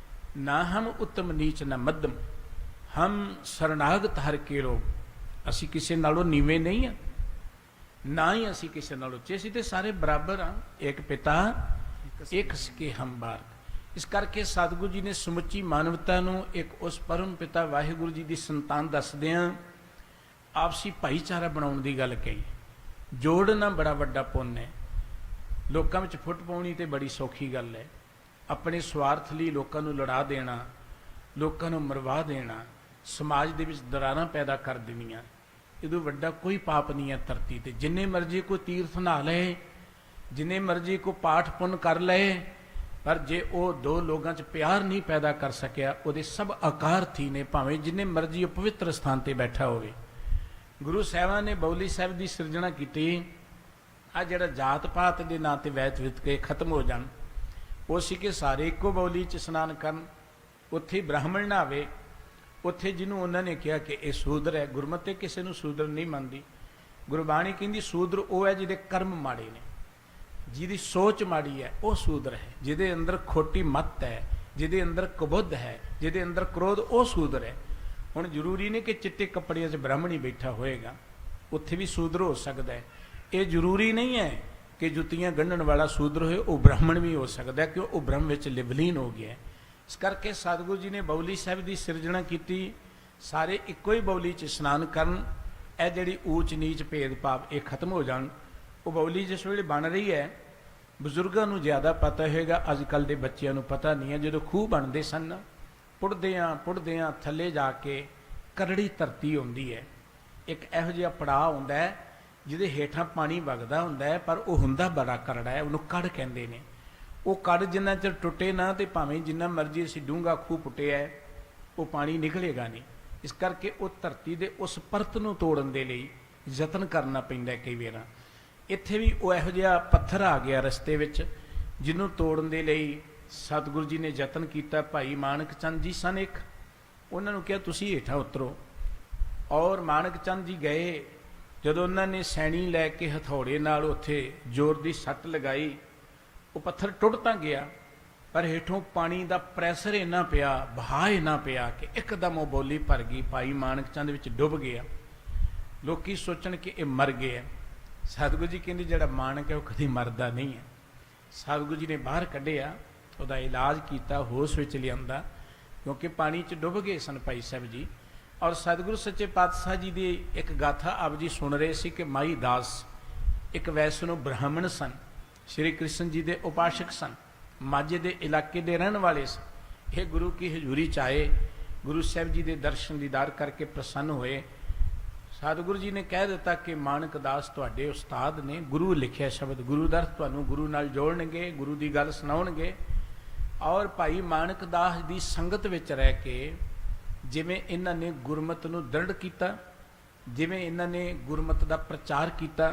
ਨਾ ਹਮ ਉੱਤਮ ਨੀਚ ਨਾ ਮੱਧਮ, ਹਮ ਸਰਨਾਗਤ ਹਰ ਕੇ ਲੋਗ। ਅਸੀਂ ਕਿਸੇ ਨਾਲੋਂ ਨੀਵੇਂ ਨਹੀਂ ਹਾਂ, ਨਾ ਹੀ ਅਸੀਂ ਕਿਸੇ ਨਾਲੋਂ ਉੱਚੇ, ਅਸੀਂ ਤੇ ਸਾਰੇ ਬਰਾਬਰ ਹਾਂ। ਇੱਕ ਪਿਤਾ ਇੱਕ ਸਕੇ ਹਮ ਬਾਰ। ਇਸ ਕਰਕੇ ਸਤਿਗੁਰੂ ਜੀ ਨੇ ਸਮੁੱਚੀ ਮਾਨਵਤਾ ਨੂੰ ਇੱਕ ਉਸ ਪਰਮ ਪਿਤਾ ਵਾਹਿਗੁਰੂ ਜੀ ਦੀ ਸੰਤਾਨ ਦੱਸਦਿਆਂ ਆਪਸੀ ਭਾਈਚਾਰਾ ਬਣਾਉਣ ਦੀ ਗੱਲ ਕਹੀ। ਜੋੜਨਾ ਬੜਾ ਵੱਡਾ ਪੁੰਨ ਹੈ। ਲੋਕਾਂ ਵਿੱਚ ਫੁੱਟ ਪਾਉਣੀ ਤੇ ਬੜੀ ਸੌਖੀ ਗੱਲ ਹੈ। ਆਪਣੇ ਸਵਾਰਥ ਲਈ ਲੋਕਾਂ ਨੂੰ ਲੜਾ ਦੇਣਾ, ਲੋਕਾਂ ਨੂੰ ਮਰਵਾ ਦੇਣਾ, ਸਮਾਜ ਦੇ ਵਿੱਚ ਦਰਾਰਾਂ ਪੈਦਾ ਕਰ ਦੇਣੀਆਂ, ਇਹਦੋਂ ਵੱਡਾ ਕੋਈ ਪਾਪ ਨਹੀਂ ਹੈ ਧਰਤੀ ਤੇ। ਜਿੰਨੇ ਮਰਜ਼ੀ ਕੋਈ ਤੀਰਥ ਨਹਾ ਲਏ, ਜਿੰਨੇ ਮਰਜ਼ੀ ਕੋਈ ਪਾਠ ਪੁੰਨ ਕਰ ਲਏ, ਪਰ ਜੇ ਉਹ ਦੋ ਲੋਕਾਂ 'ਚ ਪਿਆਰ ਨਹੀਂ ਪੈਦਾ ਕਰ ਸਕਿਆ, ਉਹਦੇ ਸਭ ਅਕਾਰਥੀ ਨੇ, ਭਾਵੇਂ ਜਿੰਨੇ ਮਰਜ਼ੀ ਉਹ ਪਵਿੱਤਰ ਸਥਾਨ ਤੇ ਬੈਠਾ ਹੋਵੇ। ਗੁਰੂ ਸਾਹਿਬਾਨ ਨੇ ਬੌਲੀ ਸਾਹਿਬ ਦੀ ਸਿਰਜਣਾ ਕੀਤੀ। ਆ ਜਿਹੜਾ ਜਾਤ ਪਾਤ ਦੇ ਨਾਂ ਤੇ ਵੈਤ ਵਿਤਕੇ ਖਤਮ ਹੋ ਜਾਣ, ਉਹ ਸੀ ਕਿ ਸਾਰੇ ਇੱਕੋ ਬੌਲੀ 'ਚ ਇਸ਼ਨਾਨ ਕਰਨ। ਉੱਥੇ ਬ੍ਰਾਹਮਣ ਨਾ ਆਵੇ, ਉੱਥੇ ਜਿਹਨੂੰ ਉਹਨਾਂ ਨੇ ਕਿਹਾ ਕਿ ਇਹ ਸ਼ੂਦਰ ਹੈ। ਗੁਰਮਤਿ ਕਿਸੇ ਨੂੰ ਸ਼ੂਦਰ ਨਹੀਂ ਮੰਨਦੀ। ਗੁਰਬਾਣੀ ਕਹਿੰਦੀ ਸ਼ੂਦਰ ਉਹ ਹੈ ਜਿਹਦੇ ਕਰਮ ਮਾੜੇ ਨੇ, ਜਿਹਦੀ ਸੋਚ ਮਾੜੀ ਹੈ, ਉਹ ਸ਼ੂਦਰ ਹੈ। ਜਿਹਦੇ ਅੰਦਰ ਖੋਟੀ ਮੱਤ ਹੈ, ਜਿਹਦੇ ਅੰਦਰ ਕਬੁੱਧ ਹੈ, ਜਿਹਦੇ ਅੰਦਰ ਕ੍ਰੋਧ, ਉਹ ਸ਼ੂਦਰ ਹੈ। ਹੁਣ ਜ਼ਰੂਰੀ ਨਹੀਂ ਕਿ ਚਿੱਟੇ ਕੱਪੜਿਆਂ 'ਚ ਬ੍ਰਾਹਮਣ ਹੀ ਬੈਠਾ ਹੋਏਗਾ, ਉੱਥੇ ਵੀ ਸ਼ੂਦਰ ਹੋ ਸਕਦਾ ਹੈ। ਇਹ ਜ਼ਰੂਰੀ ਨਹੀਂ ਹੈ ਕਿ ਜੁੱਤੀਆਂ ਗੰਢਣ ਵਾਲਾ ਸ਼ੂਦਰ ਹੋਏ, ਉਹ ਬ੍ਰਾਹਮਣ ਵੀ ਹੋ ਸਕਦਾ, ਕਿਉਂ ਉਹ ਬ੍ਰਹਮ ਵਿੱਚ ਲਿਵਲੀਨ ਹੋ ਗਿਆ। ਇਸ ਕਰਕੇ ਸਤਿਗੁਰੂ ਜੀ ਨੇ ਬੌਲੀ ਸਾਹਿਬ ਦੀ ਸਿਰਜਣਾ ਕੀਤੀ। ਸਾਰੇ ਇੱਕੋ ਹੀ ਬੌਲੀ 'ਚ ਇਸ਼ਨਾਨ ਕਰਨ। ਇਹ ਜਿਹੜੀ ਊਚ ਨੀਚ ਭੇਦਭਾਵ ਇਹ ਖਤਮ ਹੋ ਜਾਣ। ਉਹ ਬੌਲੀ ਜਿਸ ਵੇਲੇ ਬਣ ਰਹੀ ਹੈ, ਬਜ਼ੁਰਗਾਂ ਨੂੰ ਜ਼ਿਆਦਾ ਪਤਾ ਹੋਏਗਾ, ਅੱਜ ਕੱਲ੍ਹ ਦੇ ਬੱਚਿਆਂ ਨੂੰ ਪਤਾ ਨਹੀਂ ਹੈ। ਜਦੋਂ ਖੂਹ ਬਣਦੇ ਸਨ, ਪੁੱਟਦਿਆਂ ਥੱਲੇ ਜਾ ਕੇ ਕਰੜੀ ਧਰਤੀ ਹੁੰਦੀ ਹੈ। ਇੱਕ ਇਹੋ ਜਿਹਾ ਪੜਾਅ ਹੁੰਦਾ ਹੈ ਜਿਹਦੇ ਹੇਠਾਂ ਪਾਣੀ ਵਗਦਾ ਹੁੰਦਾ ਹੈ, ਪਰ ਉਹ ਹੁੰਦਾ ਬੜਾ ਕਰੜਾ ਹੈ, ਉਹਨੂੰ ਕੜ ਕਹਿੰਦੇ ਨੇ। ਉਹ ਕੜ ਜਿੰਨਾ ਚਿਰ ਟੁੱਟੇ ਨਾ, ਤੇ ਭਾਵੇਂ ਜਿੰਨਾ ਮਰਜ਼ੀ ਅਸੀਂ ਡੂੰਘਾ ਖੂਹ ਪੁੱਟਿਆ ਹੈ, ਉਹ ਪਾਣੀ ਨਿਕਲੇਗਾ ਨਹੀਂ। ਇਸ ਕਰਕੇ ਉਹ ਧਰਤੀ ਦੇ ਉਸ ਪਰਤ ਨੂੰ ਤੋੜਨ ਦੇ ਲਈ ਯਤਨ ਕਰਨਾ ਪੈਂਦਾ ਕਈ ਵਾਰ। ਇੱਥੇ ਵੀ ਉਹ ਇਹੋ ਜਿਹਾ ਪੱਥਰ ਆ ਗਿਆ ਰਸਤੇ ਵਿੱਚ, ਜਿਹਨੂੰ ਤੋੜਨ ਦੇ ਲਈ ਸਤਿਗੁਰੂ ਜੀ ਨੇ ਯਤਨ ਕੀਤਾ। ਭਾਈ ਮਾਨਕ ਚੰਦ ਜੀ ਸਨ ਇੱਕ, ਉਹਨਾਂ ਨੂੰ ਕਿਹਾ ਤੁਸੀਂ ਹੇਠਾਂ ਉਤਰੋ। ਔਰ ਮਾਨਕ ਚੰਦ ਜੀ ਗਏ। ਜਦੋਂ ਉਹਨਾਂ ਨੇ ਸੈਣੀ ਲੈ ਕੇ ਹਥੌੜੇ ਨਾਲ ਉੱਥੇ ਜ਼ੋਰ ਦੀ ਸੱਟ ਲਗਾਈ, ਉਹ ਪੱਥਰ ਟੁੱਟ ਤਾਂ ਗਿਆ, ਪਰ ਹੇਠੋਂ ਪਾਣੀ ਦਾ ਪ੍ਰੈਸ਼ਰ ਇੰਨਾ ਪਿਆ, ਵਹਾਅ ਇੰਨਾ ਪਿਆ ਕਿ ਇੱਕਦਮ ਉਹ ਬੌਲੀ ਭਰ ਗਈ। ਭਾਈ ਮਾਨਕ ਚੰਦ ਵਿੱਚ ਡੁੱਬ ਗਿਆ। ਲੋਕੀ ਸੋਚਣ ਕਿ ਇਹ ਮਰ ਗਿਆ। ਸਤਿਗੁਰੂ ਜੀ ਕਹਿੰਦੇ ਜਿਹੜਾ ਮਾਨਕ ਹੈ ਉਹ ਕਦੀ ਮਰਦਾ ਨਹੀਂ ਹੈ। ਸਤਿਗੁਰੂ ਜੀ ਨੇ ਬਾਹਰ ਕੱਢਿਆ, ਉਹਦਾ ਇਲਾਜ ਕੀਤਾ, ਹੋਸ਼ ਵਿੱਚ ਲਿਆਂਦਾ, ਕਿਉਂਕਿ ਪਾਣੀ 'ਚ ਡੁੱਬ ਗਏ ਸਨ ਭਾਈ ਸਾਹਿਬ ਜੀ। ਔਰ ਸਤਿਗੁਰੂ ਸੱਚੇ ਪਾਤਸ਼ਾਹ ਜੀ ਦੀ ਇੱਕ ਗਾਥਾ ਆਪ ਜੀ ਸੁਣ ਰਹੇ ਸੀ ਕਿ ਮਾਈ ਦਾਸ ਇੱਕ ਵੈਸ਼ਨੋ ਬ੍ਰਾਹਮਣ ਸਨ, ਸ਼੍ਰੀ ਕ੍ਰਿਸ਼ਨ ਜੀ ਦੇ ਉਪਾਸ਼ਕ ਸਨ, ਮਾਝੇ ਦੇ ਇਲਾਕੇ ਦੇ ਰਹਿਣ ਵਾਲੇ ਸਨ। ਇਹ ਗੁਰੂ ਕੀ ਹਜ਼ੂਰੀ 'ਚ ਆਏ, ਗੁਰੂ ਸਾਹਿਬ ਜੀ ਦੇ ਦਰਸ਼ਨ ਦੀਦਾਰ ਕਰਕੇ ਪ੍ਰਸੰਨ ਹੋਏ। ਸਤਿਗੁਰੂ ਜੀ ਨੇ ਕਹਿ ਦਿੱਤਾ ਕਿ ਮਾਨਕ ਦਾਸ ਤੁਹਾਡੇ ਉਸਤਾਦ ਨੇ, ਗੁਰੂ ਲਿਖਿਆ ਸ਼ਬਦ, ਗੁਰੂ ਦਰ ਤੁਹਾਨੂੰ ਗੁਰੂ ਨਾਲ ਜੋੜਨਗੇ, ਗੁਰੂ ਦੀ ਗੱਲ ਸੁਣਾਉਣਗੇ। ਔਰ ਭਾਈ ਮਾਨਕ ਦਾਸ ਦੀ ਸੰਗਤ ਵਿੱਚ ਰਹਿ ਕੇ ਜਿਵੇਂ ਇਹਨਾਂ ਨੇ ਗੁਰਮਤਿ ਨੂੰ ਦ੍ਰਿੜ ਕੀਤਾ, ਜਿਵੇਂ ਇਹਨਾਂ ਨੇ ਗੁਰਮਤਿ ਦਾ ਪ੍ਰਚਾਰ ਕੀਤਾ,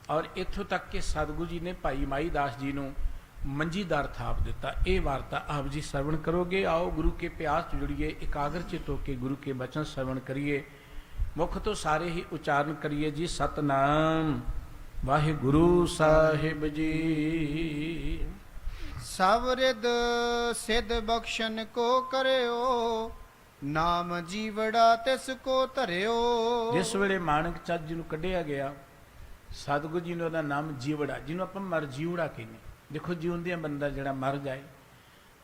ਔਰ ਇੱਥੋਂ ਤੱਕ ਕਿ ਸਤਿਗੁਰੂ ਜੀ ਨੇ ਭਾਈ ਮਾਈ ਦਾਸ ਜੀ ਨੂੰ ਮੰਜੀਦਾਰ ਥਾਪ ਦਿੱਤਾ। ਇਹ ਵਾਰਤਾ ਆਪ ਜੀ ਸਰਵਣ ਕਰੋਗੇ। ਆਓ ਗੁਰੂ ਕੇ ਪਿਆਸ 'ਚ ਜੁੜੀਏ, ਇਕਾਗਰ ਚਿਤ ਹੋ ਕੇ ਗੁਰੂ ਕੇ ਬਚਨ ਸਰਵਣ ਕਰੀਏ। ਮੁਖ ਤੋਂ ਸਾਰੇ ਹੀ ਉਚਾਰਨ ਕਰੀਏ ਜੀ, ਸਤਨਾਮ ਵਾਹਿਗੁਰੂ ਸਾਹਿਬ ਜੀ। ਸਭ ਰਿਦ ਸਿਧ ਬਖਸ਼ਨ ਕੋ ਕਰਿਓ, ਨਾਮ ਜੀਵੜਾ ਤਿਸ ਕੋ ਧਰਿਓ। ਜਿਸ ਵੇਲੇ ਮਾਨਕ ਚੰਦ ਜੀ ਨੂੰ ਕੱਢਿਆ ਗਿਆ, ਸਤਿਗੁਰੂ ਜੀ ਨੇ ਉਹਦਾ ਨਾਮ ਜੀਵੜਾ, ਜਿਹਨੂੰ ਆਪਾਂ ਮਰ ਜੀਵੜਾ ਕਹਿੰਦੇ। ਦੇਖੋ ਜਿਉਂਦਿਆਂ ਬੰਦਾ ਜਿਹੜਾ ਮਰ ਜਾਏ।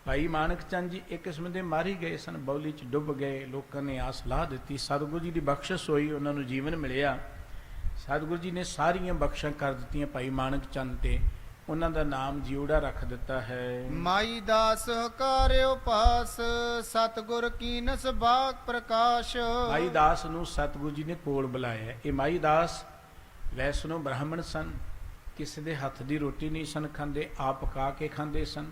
ਭਾਈ ਮਾਨਕ ਚੰਦ ਜੀ ਇੱਕ ਕਿਸਮ ਦੇ ਮਰ ਹੀ ਗਏ ਸਨ, ਬੌਲੀ 'ਚ ਡੁੱਬ ਗਏ। ਲੋਕਾਂ ਨੇ ਆਸ ਲਾ ਦਿੱਤੀ, ਸਤਿਗੁਰੂ ਜੀ ਦੀ ਬਖਸ਼ਿਸ਼ ਹੋਈ, ਉਹਨਾਂ ਨੂੰ ਜੀਵਨ ਮਿਲਿਆ। ਸਤਿਗੁਰੂ ਜੀ ਨੇ ਸਾਰੀਆਂ ਬਖਸ਼ਾਂ ਕਰ ਦਿੱਤੀਆਂ ਭਾਈ ਮਾਨਕ ਚੰਦ ਤੇ, ਉਹਨਾਂ ਦਾ ਨਾਮ ਜੀਵੜਾ ਰੱਖ ਦਿੱਤਾ ਹੈ। ਮਾਈ ਦਾਸ ਹਕਾਰਿਓ ਪਾਸ, ਸਤਿਗੁਰ ਕੀਨਸ ਬਾਗ ਪ੍ਰਕਾਸ਼। ਮਾਈ ਦਾਸ ਨੂੰ ਸਤਿਗੁਰੂ ਜੀ ਨੇ ਕੋਲ ਬੁਲਾਇਆ। ਇਹ ਮਾਈ ਦਾਸ ਵੈਸ਼ਨੋ ਬ੍ਰਾਹਮਣ ਸਨ, ਕਿਸੇ ਦੇ ਹੱਥ ਦੀ ਰੋਟੀ ਨਹੀਂ ਸਨ ਖਾਂਦੇ, ਆਪ ਪਕਾ ਕੇ ਖਾਂਦੇ ਸਨ।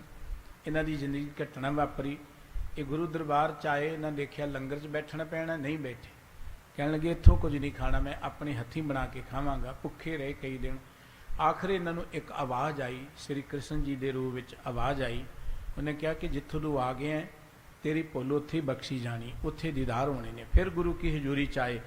ਇਹਨਾਂ ਦੀ ਜ਼ਿੰਦਗੀ ਘਟਨਾ ਵਾਪਰੀ। ਇਹ ਗੁਰੂ ਦਰਬਾਰ 'ਚ ਆਏ, ਇਹਨਾਂ ਦੇਖਿਆ ਲੰਗਰ 'ਚ ਬੈਠਣਾ ਪੈਣਾ, ਨਹੀਂ ਬੈਠੇ। ਕਹਿਣ ਲੱਗੇ ਇੱਥੋਂ ਕੁਝ ਨਹੀਂ ਖਾਣਾ, ਮੈਂ ਆਪਣੇ ਹੱਥੀਂ ਬਣਾ ਕੇ ਖਾਵਾਂਗਾ। ਭੁੱਖੇ ਰਹੇ ਕਈ ਦਿਨ। ਆਖਰ ਇਹਨਾਂ ਨੂੰ ਇੱਕ ਆਵਾਜ਼ ਆਈ, ਸ੍ਰੀ ਕ੍ਰਿਸ਼ਨ ਜੀ ਦੇ ਰੂਪ ਵਿੱਚ ਆਵਾਜ਼ ਆਈ। ਉਹਨੇ ਕਿਹਾ ਕਿ ਜਿੱਥੋਂ ਤੂੰ ਆ ਗਿਆ ਤੇਰੀ ਭੁੱਲ ਉੱਥੇ ਹੀ ਬਖਸ਼ੀ ਜਾਣੀ, ਉੱਥੇ ਦੀਦਾਰ ਹੋਣੇ ਨੇ। ਫਿਰ ਗੁਰੂ ਕੀ ਹਜ਼ੂਰੀ 'ਚ ਆਏ।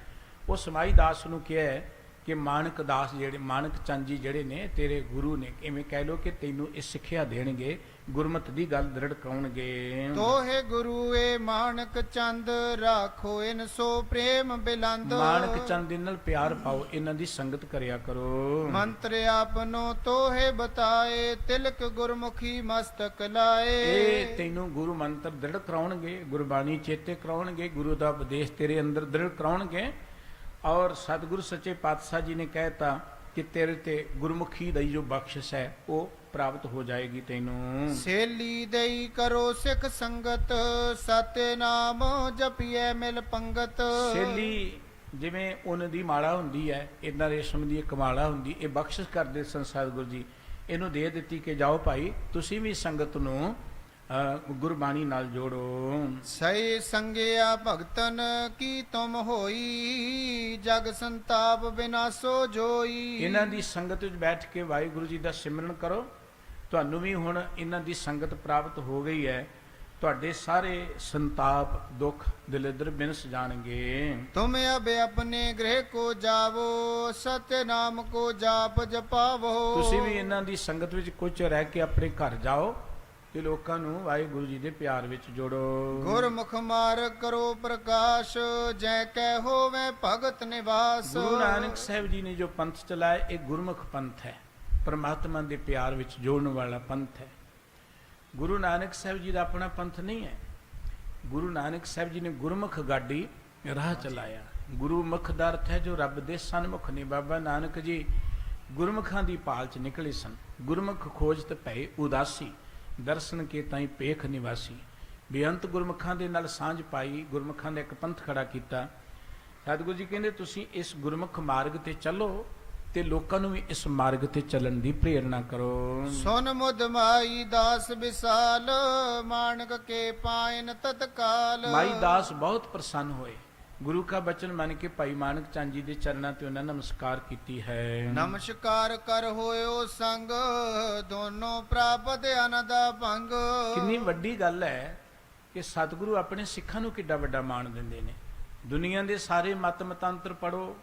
ਉਸ ਮਾਈ ਦਾਸ ਨੂੰ ਕਿਹਾ ਕਿ ਮਾਨਕ ਦਾਸ ਜਿਹੜੇ ਮਾਨਕ ਚੰਦ ਜੀ ਜਿਹੜੇ ਨੇ ਤੇਰੇ ਗੁਰੂ ਨੇ, ਇਵੇਂ ਕਹਿ ਲੋ ਕਿ ਤੈਨੂੰ ਇਹ ਸਿੱਖਿਆ ਦੇਣਗੇ, ਗੁਰਮਤ ਦੀ ਗੱਲ ਦ੍ਰਿੜ ਕਰਾਉਣਗੇ। ਤੋਹੇ ਗੁਰੂ ਏ ਮਾਨਕ ਚੰਦ ਰਾਖੋ ਇਨ ਸੋ ਪ੍ਰੇਮ ਬਿਲੰਦ। ਮਾਨਕ ਚੰਦ ਦੇ ਨਾਲ ਪਿਆਰ ਪਾਓ, ਇਹਨਾਂ ਦੀ ਸੰਗਤ ਕਰਿਆ ਕਰੋ। ਮੰਤਰ ਆਪਨੋ ਤੋਹੇ ਬਤਾਏ ਤਿਲਕ ਗੁਰਮੁਖੀ ਮਸਤਕ ਲਾਏ। ਇਹ ਤੈਨੂੰ ਗੁਰੂ ਮੰਤਰ ਦ੍ਰਿੜ ਕਰਾਉਣਗੇ, ਗੁਰਬਾਣੀ ਚੇਤੇ ਕਰਾਉਣਗੇ, ਗੁਰੂ ਦਾ ਉਪਦੇਸ਼ ਤੇਰੇ ਅੰਦਰ ਦ੍ਰਿੜ ਕਰਾਉਣਗੇ। ਔਰ ਸਤਿਗੁਰੂ ਸੱਚੇ ਪਾਤਸ਼ਾਹ ਜੀ ਨੇ ਕਹਿਤਾ ਕਿ ਤੇਰੇ ਤੇ ਗੁਰਮੁਖੀ ਦੀ ਜੋ ਬਖਸ਼ਿਸ਼ ਹੈ ਉਹ ਪ੍ਰਾਪਤ ਹੋ ਜਾਏਗੀ ਤੈਨੂੰ। ਸੇਲੀ ਦੇਈ ਕਰੋ ਸਿੱਖ ਸੰਗਤ ਸਤਿ ਨਾਮ ਜਪੀਐ ਮਿਲ ਪੰਗਤ। ਸੇਲੀ ਜਿਵੇਂ ਉਹਨਾਂ ਦੀ ਮਾਲਾ ਹੁੰਦੀ ਹੈ, ਇਦਾਂ ਰੇਸ਼ਮ ਦੀ ਇੱਕ ਮਾਲਾ ਹੁੰਦੀ, ਇਹ ਬਖਸ਼ਿਸ਼ ਕਰਦੇ ਸਨ ਸਤਿਗੁਰੂ ਜੀ, ਇਹਨੂੰ ਦੇ ਦਿੱਤੀ ਕਿ ਜਾਓ ਭਾਈ ਤੁਸੀਂ ਵੀ ਸੰਗਤ ਨੂੰ ਗੁਰਬਾਣੀ ਨਾਲ ਜੋੜੋ। ਸਹੀ ਸੰਗਿਆ ਭਗਤਨ ਕੀ ਤੁਮ ਹੋਈ ਜਗ ਸੰਤਾਪ ਬਿਨਾਸੋ ਜੋਈ। ਇਹਨਾਂ ਦੀ ਸੰਗਤ ਵਿੱਚ ਬੈਠ ਕੇ ਵਾਹਿਗੁਰੂ ਜੀ ਦਾ ਸਿਮਰਨ ਕਰੋ, ਤੁਹਾਨੂੰ ਵੀ ਹੁਣ ਇਹਨਾਂ ਦੀ ਸੰਗਤ ਪ੍ਰਾਪਤ ਹੋ ਗਈ ਹੈ, ਤੁਹਾਡੇ ਸਾਰੇ ਸੰਤਾਪ ਦੁੱਖ ਦਲਿਦਰ ਬਿਨਸ ਜਾਣਗੇ। ਤੁਮ ਅਬ ਆਪਣੇ ਗ੍ਰਹਿ ਕੋ ਜਾਵੋ ਸਤਿ ਨਾਮ ਕੋ ਜਾਪ ਜਪਾਵੋ। ਤੁਸੀਂ ਵੀ ਇਹਨਾਂ ਦੀ ਸੰਗਤ ਵਿੱਚ ਕੁਝ ਰਹਿ ਕੇ ਆਪਣੇ ਘਰ ਜਾਓ ਤੇ ਲੋਕਾਂ ਨੂੰ ਵਾਹਿਗੁਰੂ ਜੀ ਦੇ ਪਿਆਰ ਵਿੱਚ ਜੋੜੋ। ਗੁਰਮੁਖ ਮਾਰਗ ਕਰੋ ਪ੍ਰਕਾਸ਼ ਜੈ ਕੈ ਹੋਵੇ ਭਗਤ ਨਿਵਾਸ। ਗੁਰੂ ਨਾਨਕ ਸਾਹਿਬ ਜੀ ਨੇ ਜੋ ਪੰਥ ਚਲਾਇਆ ਇਹ ਗੁਰਮੁਖ ਪੰਥ ਹੈ, ਪਰਮਾਤਮਾ ਦੇ ਪਿਆਰ ਵਿੱਚ ਜੋੜਨ ਵਾਲਾ ਪੰਥ ਹੈ। ਗੁਰੂ ਨਾਨਕ ਸਾਹਿਬ ਜੀ ਦਾ ਆਪਣਾ ਪੰਥ ਨਹੀਂ ਹੈ। ਗੁਰੂ ਨਾਨਕ ਸਾਹਿਬ ਜੀ ਨੇ ਗੁਰਮੁਖ ਗਾਡੀ ਰਾਹ ਚਲਾਇਆ। ਗੁਰੂ ਮੁਖ ਦਾ ਅਰਥ ਹੈ ਜੋ ਰੱਬ ਦੇ ਸਨਮੁਖ ਨੇ। ਬਾਬਾ ਨਾਨਕ ਜੀ ਗੁਰਮੁਖਾਂ ਦੀ ਭਾਲ ਚ ਨਿਕਲੇ ਸਨ। ਗੁਰਮੁਖ ਖੋਜਤ ਭਏ ਉਦਾਸੀ ਦਰਸ਼ਨ ਕੇ ਤਾਈ ਪੇਖ ਨਿਵਾਸੀ। ਬੇਅੰਤ ਗੁਰਮੁਖਾਂ ਦੇ ਨਾਲ ਸਾਂਝ ਪਾਈ, ਗੁਰਮੁਖਾਂ ਦਾ ਇੱਕ ਪੰਥ ਖੜਾ ਕੀਤਾ। ਸਤਿਗੁਰੂ ਜੀ ਕਹਿੰਦੇ ਤੁਸੀਂ ਇਸ ਗੁਰਮੁਖ ਮਾਰਗ ਤੇ ਚੱਲੋ ਤੇ ਲੋਕਾਂ ਨੂੰ ਵੀ ਇਸ ਮਾਰਗ ਤੇ ਚੱਲਣ ਦੀ ਪ੍ਰੇਰਣਾ ਕਰੋ। ਸੁਨ ਮੁਦ ਮਾਈ ਦਾਸ ਵਿਸਾਲ ਮਾਨਕ ਕੇ ਪਾਇਨ ਤਤਕਾਲ। ਮਾਈ ਦਾਸ ਬਹੁਤ ਪ੍ਰਸੰਨ ਹੋਏ, ਗੁਰੂ ਕਾ ਬਚਨ ਮੰਨ ਕੇ ਭਾਈ ਮਾਨਕ ਚੰਦ ਜੀ ਦੇ ਚਰਨਾਂ ਤੇ ਉਹਨਾਂ ਨਮਸਕਾਰ ਕੀਤੀ ਹੈ। ਨਮਸਕਾਰ ਕਰ ਹੋਇਓ ਸੰਗ ਦੋਨੋਂ ਪ੍ਰਾਪਤ ਆਨੰਦ ਭੰਗ। ਕਿੰਨੀ ਵੱਡੀ ਗੱਲ ਹੈ ਕਿ ਸਤਿਗੁਰੂ ਆਪਣੇ ਸਿੱਖਾਂ ਨੂੰ ਕਿੱਡਾ ਵੱਡਾ ਮਾਣ ਦਿੰਦੇ ਨੇ। ਦੁਨੀਆ ਦੇ ਸਾਰੇ ਮਤ ਮਤਾਂਤਰ ਪੜੋ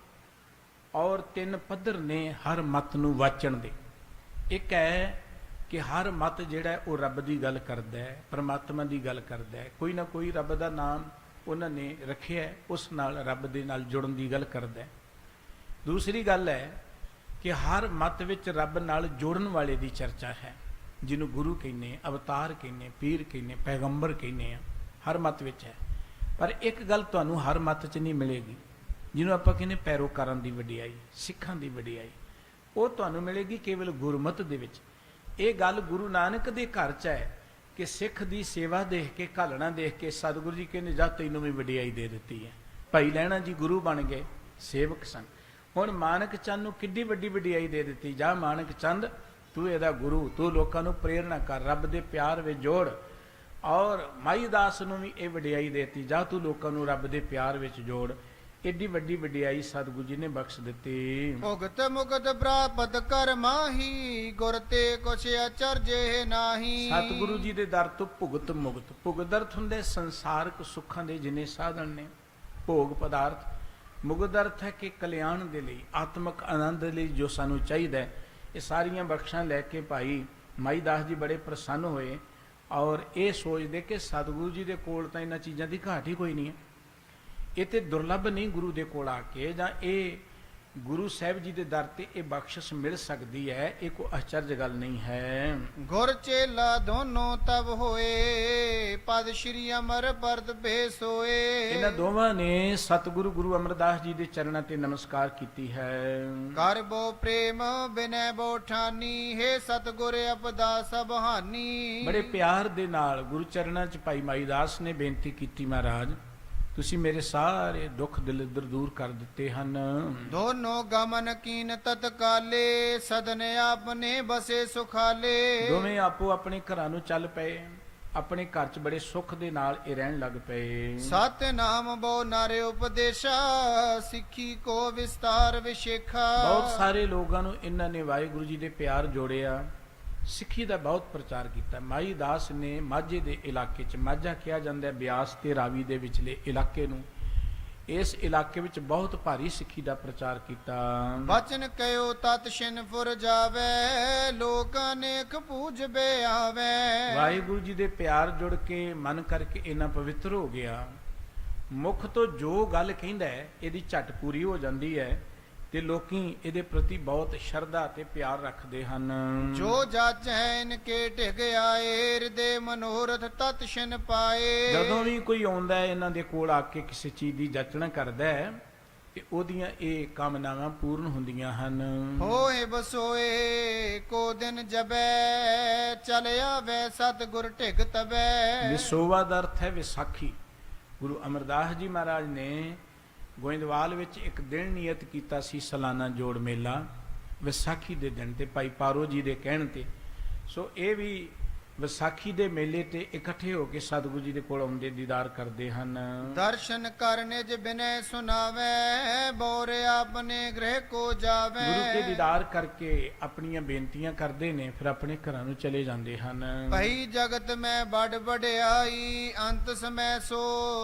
ਔਰ 3 ਪੱਧਰ ਨੇ ਹਰ ਮਤ ਨੂੰ ਵਾਚਣ ਦੇ। ਇੱਕ ਹੈ ਕਿ ਹਰ ਮਤ ਜਿਹੜਾ ਉਹ ਰੱਬ ਦੀ ਗੱਲ ਕਰਦਾ ਹੈ, ਪਰਮਾਤਮਾ ਦੀ ਗੱਲ ਕਰਦਾ ਹੈ, ਕੋਈ ਨਾ ਕੋਈ ਰੱਬ ਦਾ ਨਾਮ ਉਹਨਾਂ ਨੇ ਰੱਖਿਆ, ਉਸ ਨਾਲ ਰੱਬ ਦੇ ਨਾਲ ਜੁੜਨ ਦੀ ਗੱਲ ਕਰਦਾ ਹੈ। ਦੂਸਰੀ ਗੱਲ ਹੈ ਕਿ ਹਰ ਮਤ ਵਿੱਚ ਰੱਬ ਨਾਲ ਜੋੜਨ ਵਾਲੇ ਦੀ ਚਰਚਾ ਹੈ, ਜਿਹਨੂੰ ਗੁਰੂ ਕਹਿੰਦੇ, ਅਵਤਾਰ ਕਹਿੰਦੇ, ਪੀਰ ਕਹਿੰਦੇ, ਪੈਗੰਬਰ ਕਹਿੰਦੇ ਆ, ਹਰ ਮਤ ਵਿੱਚ ਹੈ। ਪਰ ਇੱਕ ਗੱਲ ਤੁਹਾਨੂੰ ਹਰ ਮਤ 'ਚ ਨਹੀਂ ਮਿਲੇਗੀ, ਜਿਹਨੂੰ ਆਪਾਂ ਕਹਿੰਦੇ ਪੈਰੋਕਾਰਾਂ ਦੀ ਵਡਿਆਈ, ਸਿੱਖਾਂ ਦੀ ਵਡਿਆਈ, ਉਹ ਤੁਹਾਨੂੰ ਮਿਲੇਗੀ ਕੇਵਲ ਗੁਰਮਤ ਦੇ ਵਿੱਚ। ਇਹ ਗੱਲ ਗੁਰੂ ਨਾਨਕ ਦੇ ਘਰ 'ਚ ਹੈ ਕਿ ਸਿੱਖ ਦੀ ਸੇਵਾ ਦੇਖ ਕੇ, ਘਾਲਣਾ ਦੇਖ ਕੇ ਸਤਿਗੁਰੂ ਜੀ ਕਹਿੰਦੇ ਜਾ ਤੈਨੂੰ ਵੀ ਵਡਿਆਈ ਦੇ ਦਿੱਤੀ ਹੈ। ਭਾਈ ਲਹਿਣਾ ਜੀ ਗੁਰੂ ਬਣ ਗਏ, ਸੇਵਕ ਸਨ। ਹੁਣ ਮਾਨਕ ਚੰਦ ਨੂੰ ਕਿੱਡੀ ਵੱਡੀ ਵਡਿਆਈ ਦੇ ਦਿੱਤੀ, ਜਾ ਮਾਨਕ ਚੰਦ ਤੂੰ ਇਹਦਾ ਗੁਰੂ, ਤੂੰ ਲੋਕਾਂ ਨੂੰ ਪ੍ਰੇਰਣਾ ਕਰ, ਰੱਬ ਦੇ ਪਿਆਰ ਵਿੱਚ ਜੋੜ। ਔਰ ਮਾਈ ਦਾਸ ਨੂੰ ਵੀ ਇਹ ਵਡਿਆਈ ਦੇਤੀ, ਜਾ ਤੂੰ ਲੋਕਾਂ ਨੂੰ ਰੱਬ ਦੇ ਪਿਆਰ ਵਿੱਚ ਜੋੜ। ਏਡੀ ਵੱਡੀ ਵਡਿਆਈ ਸਤਿਗੁਰੂ ਜੀ ਨੇ ਬਖਸ਼ ਦਿੱਤੀ। ਭੁਗਤ ਮੁਕਤ ਪ੍ਰਾਪਤ ਕਰ ਮਾਹੀ ਗੁਰ ਤੇ ਕੁਛ ਅਚਰਜੇ ਨਾਹੀ। ਸਤਿਗੁਰੂ ਜੀ ਦੇ ਦਰ ਤੋਂ ਭੁਗਤ ਮੁਕਤ। ਭੁਗਤ ਅਰਥ ਹੁੰਦੇ ਸੰਸਾਰਕ ਸੁੱਖਾਂ ਦੇ ਜਿੰਨੇ ਸਾਧਨ ਨੇ, ਭੋਗ ਪਦਾਰਥ। ਮੁਕਤ ਅਰਥ ਹੈ ਕਿ ਕਲਿਆਣ ਦੇ ਲਈ, ਆਤਮਿਕ ਆਨੰਦ ਲਈ ਜੋ ਸਾਨੂੰ ਚਾਹੀਦਾ ਹੈ। ਇਹ ਸਾਰੀਆਂ ਬਖਸ਼ਾਂ ਲੈ ਕੇ ਭਾਈ ਮਾਈ ਦਾਸ ਜੀ ਬੜੇ ਪ੍ਰਸੰਨ ਹੋਏ ਔਰ ਇਹ ਸੋਚਦੇ ਕਿ ਸਤਿਗੁਰੂ ਜੀ ਦੇ ਕੋਲ ਤਾਂ ਇਹਨਾਂ ਚੀਜ਼ਾਂ ਦੀ ਘਾਟ ਹੀ ਕੋਈ ਨਹੀਂ ਹੈ। ਇਹ ਤੇ ਦੁਰਲੱਭ ਨਹੀਂ ਗੁਰੂ ਦੇ ਕੋਲ ਆ ਕੇ, ਜਾਂ ਇਹ ਗੁਰੂ ਸਾਹਿਬ ਜੀ ਦੇ ਦਰ ਤੇ ਇਹ ਬਖਸ਼ਿਸ਼ ਮਿਲ ਸਕਦੀ ਹੈ, ਇਹ ਕੋਈ ਅਚਰਜ ਗੱਲ ਨਹੀਂ ਹੈ। ਗੁਰ ਚੇਲਾ ਦੋਨੋਂ ਤਬ ਹੋਏ ਪਦ ਸ਼੍ਰੀ ਅਮਰ ਪਰਦ ਭੇਸ ਹੋਏ। ਇਹਨਾਂ ਦੋਵਾਂ ਨੇ ਸਤਿਗੁਰੂ ਗੁਰੂ ਅਮਰਦਾਸ ਜੀ ਦੇ ਚਰਨਾਂ ਤੇ ਨਮਸਕਾਰ ਕੀਤੀ ਹੈ। ਕਰ ਬੋ ਪ੍ਰੇਮ ਬਿਨੈ ਬੋ ਠਾਨੀ ਹੈ ਸਤਿਗੁਰ ਅਪਦਾ ਸਭ ਹਾਨੀ। ਬੜੇ ਪਿਆਰ ਦੇ ਨਾਲ ਗੁਰੂ ਚਰਨਾਂ 'ਚ ਭਾਈ ਮਾਈ ਦਾਸ ਨੇ ਬੇਨਤੀ ਕੀਤੀ, ਮਹਾਰਾਜ ਤੁਸੀਂ ਮੇਰੇ ਸਾਰੇ ਦੁੱਖ ਦਲਿਦਰ ਦੂਰ ਕਰ ਦਿੱਤੇ ਹਨ। ਦੋਨੋਂ ਗਮਨ ਕੀਨ ਤਤਕਾਲੇ ਸਦਨ ਆਪਨੇ ਬਸੇ ਸੁਖਾਲੇ। ਦੋਵੇਂ ਆਪੋ ਆਪਣੇ ਘਰਾਂ ਨੂੰ ਚੱਲ ਪਏ, ਆਪਣੇ ਘਰ 'ਚ ਬੜੇ ਸੁੱਖ ਦੇ ਨਾਲ ਇਹ ਰਹਿਣ ਲੱਗ ਪਏ। ਸਤ ਨਾਮ ਬੋ ਨਾਰੇ ਉਪਦੇਸ਼ਾ ਸਿੱਖੀ ਕੋ ਵਿਸਤਾਰ ਵਿਸ਼ੇਖਾ। ਬਹੁਤ ਸਾਰੇ ਲੋਕਾਂ ਨੂੰ ਇਹਨਾਂ ਨੇ ਵਾਹਿਗੁਰੂ ਜੀ ਦੇ ਪਿਆਰ ਜੋੜਿਆ, ਸਿੱਖੀ ਦਾ ਬਹੁਤ ਪ੍ਰਚਾਰ ਕੀਤਾ। ਮਾਈ ਦਾਸ ਨੇ ਮਾਝੇ ਦੇ ਇਲਾਕੇ 'ਚ, ਮਾਝਾ ਕਿਹਾ ਜਾਂਦਾ ਬਿਆਸ ਤੇ ਰਾਵੀ ਦੇ ਵਿਚਲੇ ਇਲਾਕੇ ਨੂੰ, ਇਸ ਇਲਾਕੇ ਵਿੱਚ ਬਹੁਤ ਭਾਰੀ ਸਿੱਖੀ ਦਾ ਪ੍ਰਚਾਰ ਕੀਤਾ। ਬਚਨ ਕਹਿਓ ਤਤ ਛਿਨਪੁਰ ਜਾਵੇ, ਲੋਕ ਅਨੇਕ ਪੂਜਬੇ ਆਵੇ। ਵਾਹਿਗੁਰੂ ਜੀ ਦੇ ਪਿਆਰ ਜੁੜ ਕੇ ਮਨ ਕਰਕੇ ਇੰਨਾ ਪਵਿੱਤਰ ਹੋ ਗਿਆ, ਮੁਖ ਤੋਂ ਜੋ ਗੱਲ ਕਹਿੰਦਾ ਹੈ ਇਹਦੀ ਝਟ ਪੂਰੀ ਹੋ ਜਾਂਦੀ ਹੈ ਤੇ ਲੋਕੀ ਇਹਦੇ ਪ੍ਰਤੀ ਬਹੁਤ ਸ਼ਰਧਾ ਤੇ ਪਿਆਰ ਰੱਖਦੇ ਹਨ। ਜੋ ਜਾਚੈ ਇਨਕੇ ਢਿਗ ਆਏ, ਹਿਰਦੇ ਮਨੋਰਥ ਤਤ ਛਿਨ ਪਾਏ। ਜਦੋਂ ਵੀ ਕੋਈ ਆਉਂਦਾ ਹੈ ਇਹਨਾਂ ਦੇ ਕੋਲ ਆ ਕੇ ਕਿਸੇ ਚੀਜ਼ ਦੀ ਜਾਚਣਾ ਕਰਦਾ ਹੈ ਤੇ ਉਹਦੀਆਂ ਇਹ ਕਾਮਨਾਵਾਂ ਪੂਰਨ ਹੁੰਦੀਆਂ ਹਨ। ਹੋਏ ਬਸੋਏ ਕੋ ਦਿਨ ਜਬੈ, ਚਲਿਆ ਵੈ ਸਤਿਗੁਰ ਢਿਗ ਤਬੈ। ਵਿਸੋਵਾ ਦਾ ਅਰਥ ਹੈ ਵਿਸਾਖੀ। ਗੁਰੂ ਅਮਰਦਾਸ ਜੀ ਮਹਾਰਾਜ ਨੇ ਗੋਇੰਦਵਾਲ ਵਿੱਚ ਇੱਕ ਦਿਨ ਨਿਯਤ ਕੀਤਾ ਸੀ, ਸਾਲਾਨਾ ਜੋੜ ਮੇਲਾ ਵਿਸਾਖੀ ਦੇ ਦਿਨ ਤੇ ਭਾਈ ਪਾਰੋ ਜੀ ਦੇ ਕਹਿਣ ਤੇ। ਸੋ ਇਹ ਵੀ ਵਿਸਾਖੀ ਦੇ ਮੇਲੇ ਤੇ ਇਕੱਠੇ ਹੋ ਕੇ ਸਤਿਗੁਰੂ ਜੀ ਦੇ ਕੋਲ ਆਉਂਦੇ, ਦੀਦਾਰ ਕਰਦੇ ਹਨ। ਦਰਸ਼ਨ ਕਰਨੇ ਜ ਬਿਨੈ ਸੁਨਾਵੇ, ਬੋਰ ਆਪਣੇ ਗ੍ਰਹਿ ਕੋ ਜਾਵੇ। ਗੁਰੂ ਕੇ ਦੀਦਾਰ ਕਰਕੇ ਆਪਣੀਆਂ ਬੇਨਤੀਆਂ ਕਰਦੇ ਨੇ, ਫਿਰ ਆਪਣੇ ਘਰਾਂ ਨੂੰ ਚਲੇ ਜਾਂਦੇ ਹਨ। ਭਈ ਜਗਤ ਮੈਂ ਬੜ ਵਡਿਆਈ, ਅੰਤ ਸਮੈ ਸੋ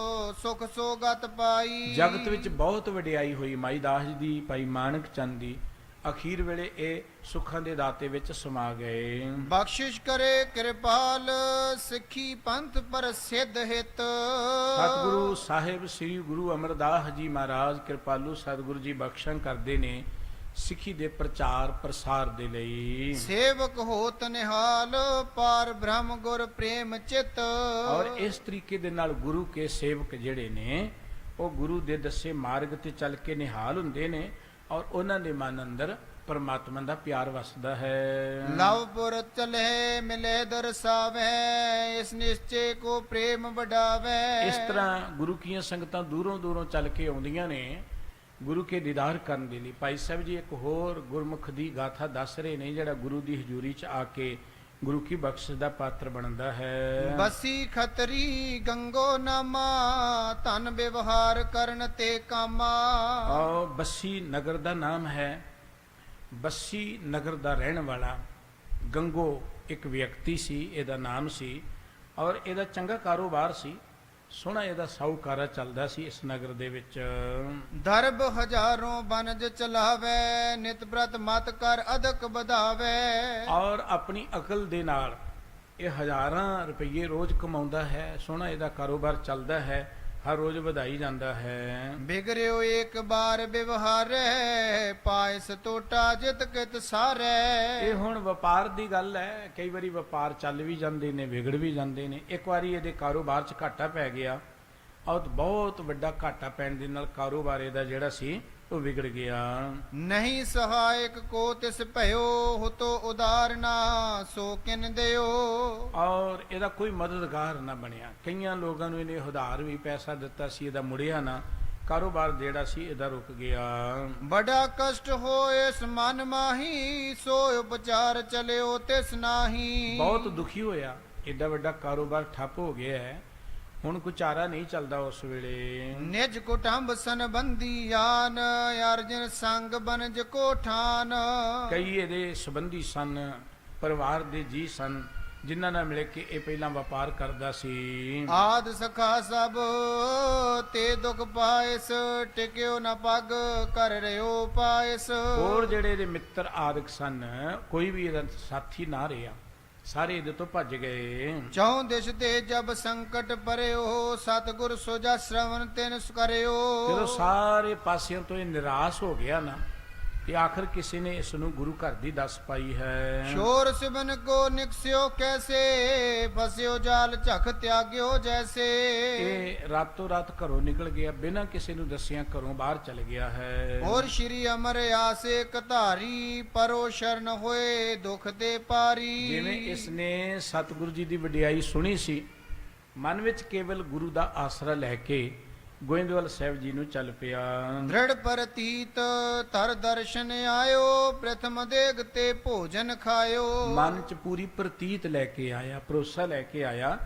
ਸੁਖ ਸੋਗਤ ਪਾਈ। ਜਗਤ ਵਿੱਚ ਬਹੁਤ ਵਡਿਆਈ ਹੋਈ ਮਾਈ ਦਾਸ ਜੀ ਦੀ, ਭਾਈ ਮਾਨਕ ਚੰਦ ਦੀ। ਅਖੀਰ ਵੇਲੇ ਇਹ ਸੁੱਖਾਂ ਦੇ ਦਾਤੇ ਵਿੱਚ ਸਮਾ ਗਏ। ਬਖਸ਼ਿਸ਼ ਕਰੇ ਕਿਰਪਾਲ, ਸਿੱਖੀ ਪੰਥ ਪ੍ਰਸਿੱਧ ਹਿਤ। ਸਤਿਗੁਰੂ ਸਾਹਿਬ ਸ੍ਰੀ ਗੁਰੂ ਅਮਰਦਾਸ ਜੀ ਮਹਾਰਾਜ ਕਿਰਪਾਲੂ ਸਤਿਗੁਰੂ ਜੀ ਬਖਸ਼ਣ ਕਰਦੇ ਨੇ ਸਿੱਖੀ ਦੇ ਪ੍ਰਚਾਰ ਪ੍ਰਸਾਰ ਦੇ ਲਈ। ਸੇਵਕ ਹੋਤ ਨਿਹਾਲ, ਪਾਰ ਬ੍ਰਹਮ ਗੁਰ ਪ੍ਰੇਮ ਚਿਤ। ਔਰ ਇਸ ਤਰੀਕੇ ਦੇ ਨਾਲ ਗੁਰੂ ਕੇ ਸੇਵਕ ਜਿਹੜੇ ਨੇ ਉਹ ਗੁਰੂ ਦੇ ਦੱਸੇ ਮਾਰਗ ਤੇ ਚੱਲ ਕੇ ਨਿਹਾਲ ਹੁੰਦੇ ਨੇ ਔਰ ਉਹਨਾਂ ਦੇ ਮਨ ਅੰਦਰ ਪਰਮਾਤਮਾ ਦਾ ਪਿਆਰ ਵਸਦਾ ਹੈ। ਲਵਪੁਰ ਚਲੇ ਮਿਲੇ ਦਰਸਾਵੇ, ਇਸ ਨਿਸ਼ਚੇ ਕੋ ਪ੍ਰੇਮ ਵਡਾਵੇ। ਇਸ ਤਰ੍ਹਾਂ ਗੁਰੂ ਕੀਆਂ ਸੰਗਤਾਂ ਦੂਰੋਂ ਦੂਰੋਂ ਚੱਲ ਕੇ ਆਉਂਦੀਆਂ ਨੇ ਗੁਰੂ ਕੇ ਦੀਦਾਰ ਕਰਨ ਦੇ ਲਈ। ਭਾਈ ਸਾਹਿਬ ਜੀ ਇੱਕ ਹੋਰ ਗੁਰਮੁਖ ਦੀ ਗਾਥਾ ਦੱਸ ਰਹੇ ਨੇ, ਜਿਹੜਾ ਗੁਰੂ ਦੀ ਹਜ਼ੂਰੀ 'ਚ ਆ ਕੇ ਗੁਰੂ ਕੀ ਬਖਸ਼ਿਸ਼ ਦਾ ਪਾਤਰ ਬਣਦਾ ਹੈ। ਬਸੀ ਖਤਰੀ ਗੰਗੋ ਨਾਮਾ, ਧਨ ਵਿਵਹਾਰ ਕਰਨ ਤੇ ਕਾਮਾ। ਆਓ ਬੱਸੀ ਨਗਰ ਦਾ ਨਾਮ ਹੈ। ਬੱਸੀ ਨਗਰ ਦਾ ਰਹਿਣ ਵਾਲਾ ਗੰਗੋ ਇੱਕ ਵਿਅਕਤੀ ਸੀ, ਇਹਦਾ ਨਾਮ ਸੀ ਔਰ ਇਹਦਾ ਚੰਗਾ ਕਾਰੋਬਾਰ ਸੀ, ਸੋਹਣਾ ਇਹਦਾ ਸਾਹੂਕਾਰਾ ਚੱਲਦਾ ਸੀ ਇਸ ਨਗਰ ਦੇ ਵਿੱਚ। ਦਰਬ ਹਜ਼ਾਰੋਂ ਬਨਜ ਚਲਾਵੇ, ਨਿਤ ਬ੍ਰਤ ਮਤ ਕਰ ਅਦਕ ਵਧਾਵੇ। ਔਰ ਆਪਣੀ ਅਕਲ ਦੇ ਨਾਲ ਇਹ ਹਜ਼ਾਰਾਂ ਰੁਪਏ ਰੋਜ਼ ਕਮਾਉਂਦਾ ਹੈ, ਸੋਹਣਾ ਇਹਦਾ ਕਾਰੋਬਾਰ ਚੱਲਦਾ ਹੈ, ਹਰ ਰੋਜ਼ ਵਧਾਈ ਜਾਂਦਾ ਹੈ। ਬਿਗੜਿਓ ਇੱਕ ਬਾਰ ਵਿਵਹਾਰੇ, ਪਾਇਸ ਟੋਟਾ ਜਿਤ ਕਿਤ ਸਾਰੇ। ਇਹ ਹੁਣ ਵਪਾਰ ਦੀ ਗੱਲ ਹੈ, ਕਈ ਵਾਰੀ ਵਪਾਰ ਚੱਲ ਵੀ ਜਾਂਦੇ ਨੇ, ਵਿਗੜ ਵੀ ਜਾਂਦੇ ਨੇ। ਇੱਕ ਵਾਰੀ ਇਹਦੇ ਕਾਰੋਬਾਰ 'ਚ ਘਾਟਾ ਪੈ ਗਿਆ ਔਰ ਬਹੁਤ ਵੱਡਾ ਘਾਟਾ ਪੈਣ ਦੇ ਨਾਲ ਕਾਰੋਬਾਰ ਇਹਦਾ ਜਿਹੜਾ ਸੀ ਉਹ ਵਿਗੜ ਗਿਆ। ਨਹੀਂ ਸਹਾਇਕ ਕੋ ਤਿਸ ਭਇਓ, ਹੁਤੋ ਉਦਾਰਨਾ ਸੋ ਕਿਨ ਦਿਓ। ਔਰ ਇਹਦਾ ਕੋਈ ਮਦਦਗਾਰ ਨਾ ਬਣਿਆ। ਕਈਆਂ ਲੋਕਾਂ ਨੂੰ ਇਹਨੇ ਉਧਾਰ ਵੀ ਪੈਸਾ ਦਿੱਤਾ ਸੀ, ਇਹਦਾ ਮੁੜਿਆ ਨਾ, ਕਾਰੋਬਾਰ ਜਿਹੜਾ ਸੀ ਇਹਦਾ ਰੁਕ ਗਿਆ। ਬੜਾ ਕਸ਼ਟ ਹੋਏ ਇਸ ਮਨ ਮਾਹੀ, ਸੋ ਉਪਚਾਰ ਚਲਿਓ ਤਿਸ ਨਾਹੀ। ਬਹੁਤ ਦੁਖੀ ਹੋਇਆ, ਏਡਾ ਵੱਡਾ ਕਾਰੋਬਾਰ ਠੱਪ ਹੋ ਗਿਆ ਹੈ, ਹੁਣ ਕੋਈ ਚਾਰਾ ਨਹੀਂ ਚੱਲਦਾ ਉਸ ਵੇਲੇ। ਨਿਜ ਕੁਟੰਬ ਸੰਬੰਧੀ ਆਨ, ਅਰਜਨ ਸੰਗ ਬਨਜ ਕੋ ਠਾਨ। ਕਈ ਇਹਦੇ ਸੰਬੰਧੀ ਸਨ, ਪਰਿਵਾਰ ਦੇ ਜੀ ਸਨ, ਜਿਨ੍ਹਾਂ ਨਾਲ ਮਿਲ ਕੇ ਇਹ ਪਹਿਲਾਂ ਵਪਾਰ ਕਰਦਾ ਸੀ। ਆਦ ਸਖਾ ਸਭ ਤੇ ਦੁਖ ਪਾਇਸ, ਟਿਕਿਓ ਨ ਪਗ ਕਰ ਰਿਓ ਪਾਇਸ। ਹੋਰ ਜਿਹੜੇ ਇਹਦੇ ਮਿੱਤਰ ਆਦਿਕ ਸਨ, ਕੋਈ ਵੀ ਇਹਦਾ ਸਾਥੀ ਨਾ ਰਿਹਾ, ਸਾਰੇ ਇਹਦੇ ਤੋਂ ਭੱਜ ਗਏ। ਚੌ ਦਿਸ਼ ਤੇ ਜਬ ਸੰਕਟ ਪਰਿਓ, ਸਤਿਗੁਰ ਸੋਜਾ ਸ਼ਰਵਨ ਤਿਨ ਕਰਿਓ। ਜਦੋਂ ਸਾਰੇ ਪਾਸਿਆਂ ਤੋਂ ਇਹ ਨਿਰਾਸ਼ ਹੋ ਗਿਆ ਨਾ, ਤੇ ਆਖਰ ਕਿਸੇ ਨੇ ਇਸ ਨੂੰ ਗੁਰੂ ਘਰ ਦੀ ਦੱਸ ਪਾਈ ਹੈ। ਸ਼ੋਰ ਸਿਵਨ ਕੋ ਨਿਕਸਿਓ ਕੈਸੇ, ਫਸਿਓ ਜਾਲ ਝਖ ਤਿਆਗਿਓ ਜੈਸੇ। ਇਹ ਰਾਤੋਂ ਰਾਤ ਘਰੋਂ ਨਿਕਲ ਗਿਆ, ਬਿਨਾਂ ਕਿਸੇ ਨੂੰ ਦੱਸਿਆ ਘਰੋਂ ਬਾਹਰ ਚਲ ਗਿਆ ਹੈ। ਔਰ ਸ਼੍ਰੀ ਅਮਰ ਆਸੇ ਕਧਾਰੀ, ਪਰੋ ਸ਼ਰਨ ਹੋਏ ਦੁਖ ਤੇ ਪਾਰੀ। ਜਿਵੇਂ ਇਸ ਨੇ ਸਤਿਗੁਰੂ ਜੀ ਦੀ ਵਡਿਆਈ ਸੁਣੀ ਸੀ, ਮਨ ਵਿੱਚ ਕੇਵਲ ਗੁਰੂ ਦਾ ਆਸਰਾ ਲੈ ਕੇ ਗੋਇੰਦਵਾਲ ਸਾਹਿਬ ਜੀ ਨੂੰ ਚੱਲ ਪਿਆ। ਦ੍ਰਿੜ ਪ੍ਰਤੀਤ ਤਰ ਦਰਸ਼ਨ ਆਇਓ, ਪ੍ਰਥਮ ਦੇਗ ਤੇ ਭੋਜਨ ਖਾਇਓ। ਮਨ ਚ ਪੂਰੀ ਪ੍ਰਤੀਤ ਲੈ ਕੇ ਆਇਆ, ਭਰੋਸਾ ਲੈ ਕੇ ਆਇਆ।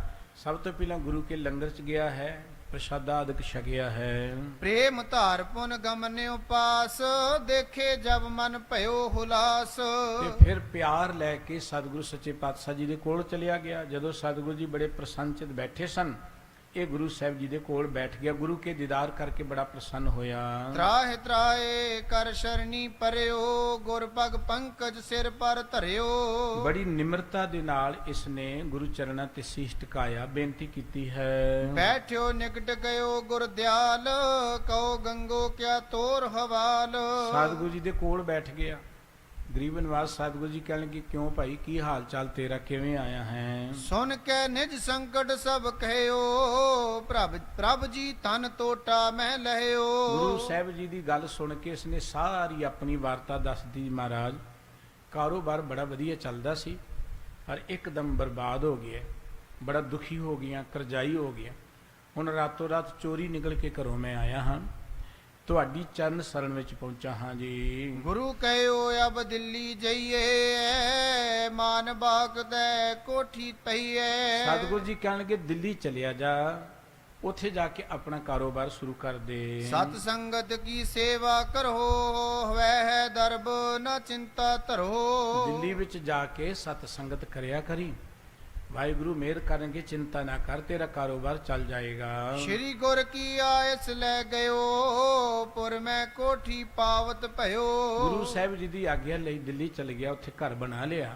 ਸਭ ਤੋਂ ਪਹਿਲਾਂ ਗੁਰੂ ਕੇ ਲੰਗਰ ਚ ਗਿਆ ਹੈ, ਪ੍ਰਸ਼ਾਦਾ ਆਦਿਕ ਛਕਿਆ ਹੈ। ਪ੍ਰੇਮ ਧਾਰ ਪੁਨ ਗਮਨਿਓ ਪਾਸ, ਦੇਖੇ ਜਬ ਮਨ ਭਇਓ ਹੁਲਾਸ। ਤੇ ਫਿਰ ਪਿਆਰ ਲੈ ਕੇ ਸਤਿਗੁਰੂ ਸੱਚੇ ਪਾਤਸ਼ਾਹ ਜੀ ਦੇ ਕੋਲ ਚਲਿਆ ਗਿਆ। ਜਦੋਂ ਸਤਿਗੁਰੂ ਜੀ ਬੜੇ ਪ੍ਰਸੰਨਚਿਤ ਬੈਠੇ ਸਨ ਇਹ ਗੁਰੂ ਸਾਹਿਬ ਜੀ ਦੇ ਕੋਲ ਬੈਠ ਗਿਆ। ਗੁਰੂ ਕੇ ਦੀਦਾਰ ਕਰਕੇ ਬੜਾ ਪ੍ਰਸੰਨ ਹੋਇਆ। ਤਰਾਹਿ ਤਰਾਏ ਕਰ ਸ਼ਰਣੀ ਪਰਿਓ, ਗੁਰ ਪਗ ਪੰਕਜ ਸਿਰ ਪਰ ਧਰਿਓ। ਬੜੀ ਨਿਮਰਤਾ ਦੇ ਨਾਲ ਇਸ ਨੇ ਗੁਰੂ ਚਰਨਾਂ ਤੇ ਸੀਸ ਟਿਕਾਇਆ, ਬੇਨਤੀ ਕੀਤੀ ਹੈ। ਬੈਠਿਓ ਨਿਕਟ ਗਇਓ ਗੁਰ ਦਿਆਲ, ਕਉ ਗੰਗੋ ਕਿਆ ਤੋਰ ਹਵਾਲ। ਸਤਿਗੁਰੂ ਜੀ ਦੇ ਕੋਲ ਬੈਠ ਗਿਆ। ਗਰੀਬ ਨਿਵਾਸ ਸਤਿਗੁਰੂ ਜੀ ਕਹਿਣ ਲੱਗੇ, ਕਿਉਂ ਭਾਈ, ਕੀ ਹਾਲ ਚਾਲ ਤੇਰਾ, ਕਿਵੇਂ ਆਇਆ ਹੈ? ਸੁਨ ਕੇ ਨਿਜ ਸੰਕਟ ਸਭ ਕਹਿਓ, ਪ੍ਰਭ ਜੀ ਤਨ ਟੋਟਾ ਮੈਂ ਲਹਿਓ। ਗੁਰੂ ਸਾਹਿਬ ਜੀ ਦੀ ਗੱਲ ਸੁਣ ਕੇ ਇਸਨੇ ਸਾਰੀ ਆਪਣੀ ਵਾਰਤਾ ਦੱਸਦੀ। ਮਹਾਰਾਜ, ਕਾਰੋਬਾਰ ਬੜਾ ਵਧੀਆ ਚੱਲਦਾ ਸੀ ਪਰ ਇੱਕਦਮ ਬਰਬਾਦ ਹੋ ਗਿਆ, ਬੜਾ ਦੁਖੀ ਹੋ ਗਿਆ, ਕਰਜ਼ਾਈ ਹੋ ਗਿਆ। ਹੁਣ ਰਾਤੋਂ ਰਾਤ ਚੋਰੀ ਨਿਕਲ ਕੇ ਘਰੋਂ ਮੈਂ ਆਇਆ ਹਾਂ, ਤੁਹਾਡੀ ਚਰਨ ਸਰਣ ਵਿੱਚ ਪਹੁੰਚਾ ਹਾਂ ਜੀ। ਗੁਰੂ ਕਹਿਓ ਅਬ ਦਿੱਲੀ ਜਈਏ, ਮਾਨ ਬਾਗ ਦੇ ਕੋਠੀ ਪਈਏ। ਸਤਿਗੁਰੂ ਜੀ ਕਹਿਣ ਲੱਗੇ, ਦਿੱਲੀ ਚਲਿਆ ਜਾ, ਉੱਥੇ ਜਾ ਕੇ ਆਪਣਾ ਕਾਰੋਬਾਰ ਸ਼ੁਰੂ ਕਰ ਦੇ। ਸਤ ਸੰਗਤ ਕੀ ਸੇਵਾ ਕਰੋ, ਹਵੈ ਹੈ ਦਰਬ ਨਾ ਚਿੰਤਾ ਧਰੋ। ਦਿੱਲੀ ਵਿੱਚ ਜਾ ਕੇ ਸਤ ਸੰਗਤ ਕਰਿਆ ਕਰੀ, ਵਾਹਿਗੁਰੂ ਮਿਹਰ ਕਰਨਗੇ, ਚਿੰਤਾ ਨਾ ਕਰ, ਤੇਰਾ ਕਾਰੋਬਾਰ ਚੱਲ ਜਾਏਗਾ। ਸ਼੍ਰੀ ਗੁਰ ਕੀ ਆਇਸ ਲੈ ਗਇਓ, ਪੁਰ ਮੈਂ ਕੋਠੀ ਪਾਵਤ ਭਇਓ। ਗੁਰੂ ਸਾਹਿਬ ਜੀ ਦੀ ਆਗਿਆ ਲਈ ਦਿੱਲੀ ਚਲ ਗਿਆ, ਉੱਥੇ ਘਰ ਬਣਾ ਲਿਆ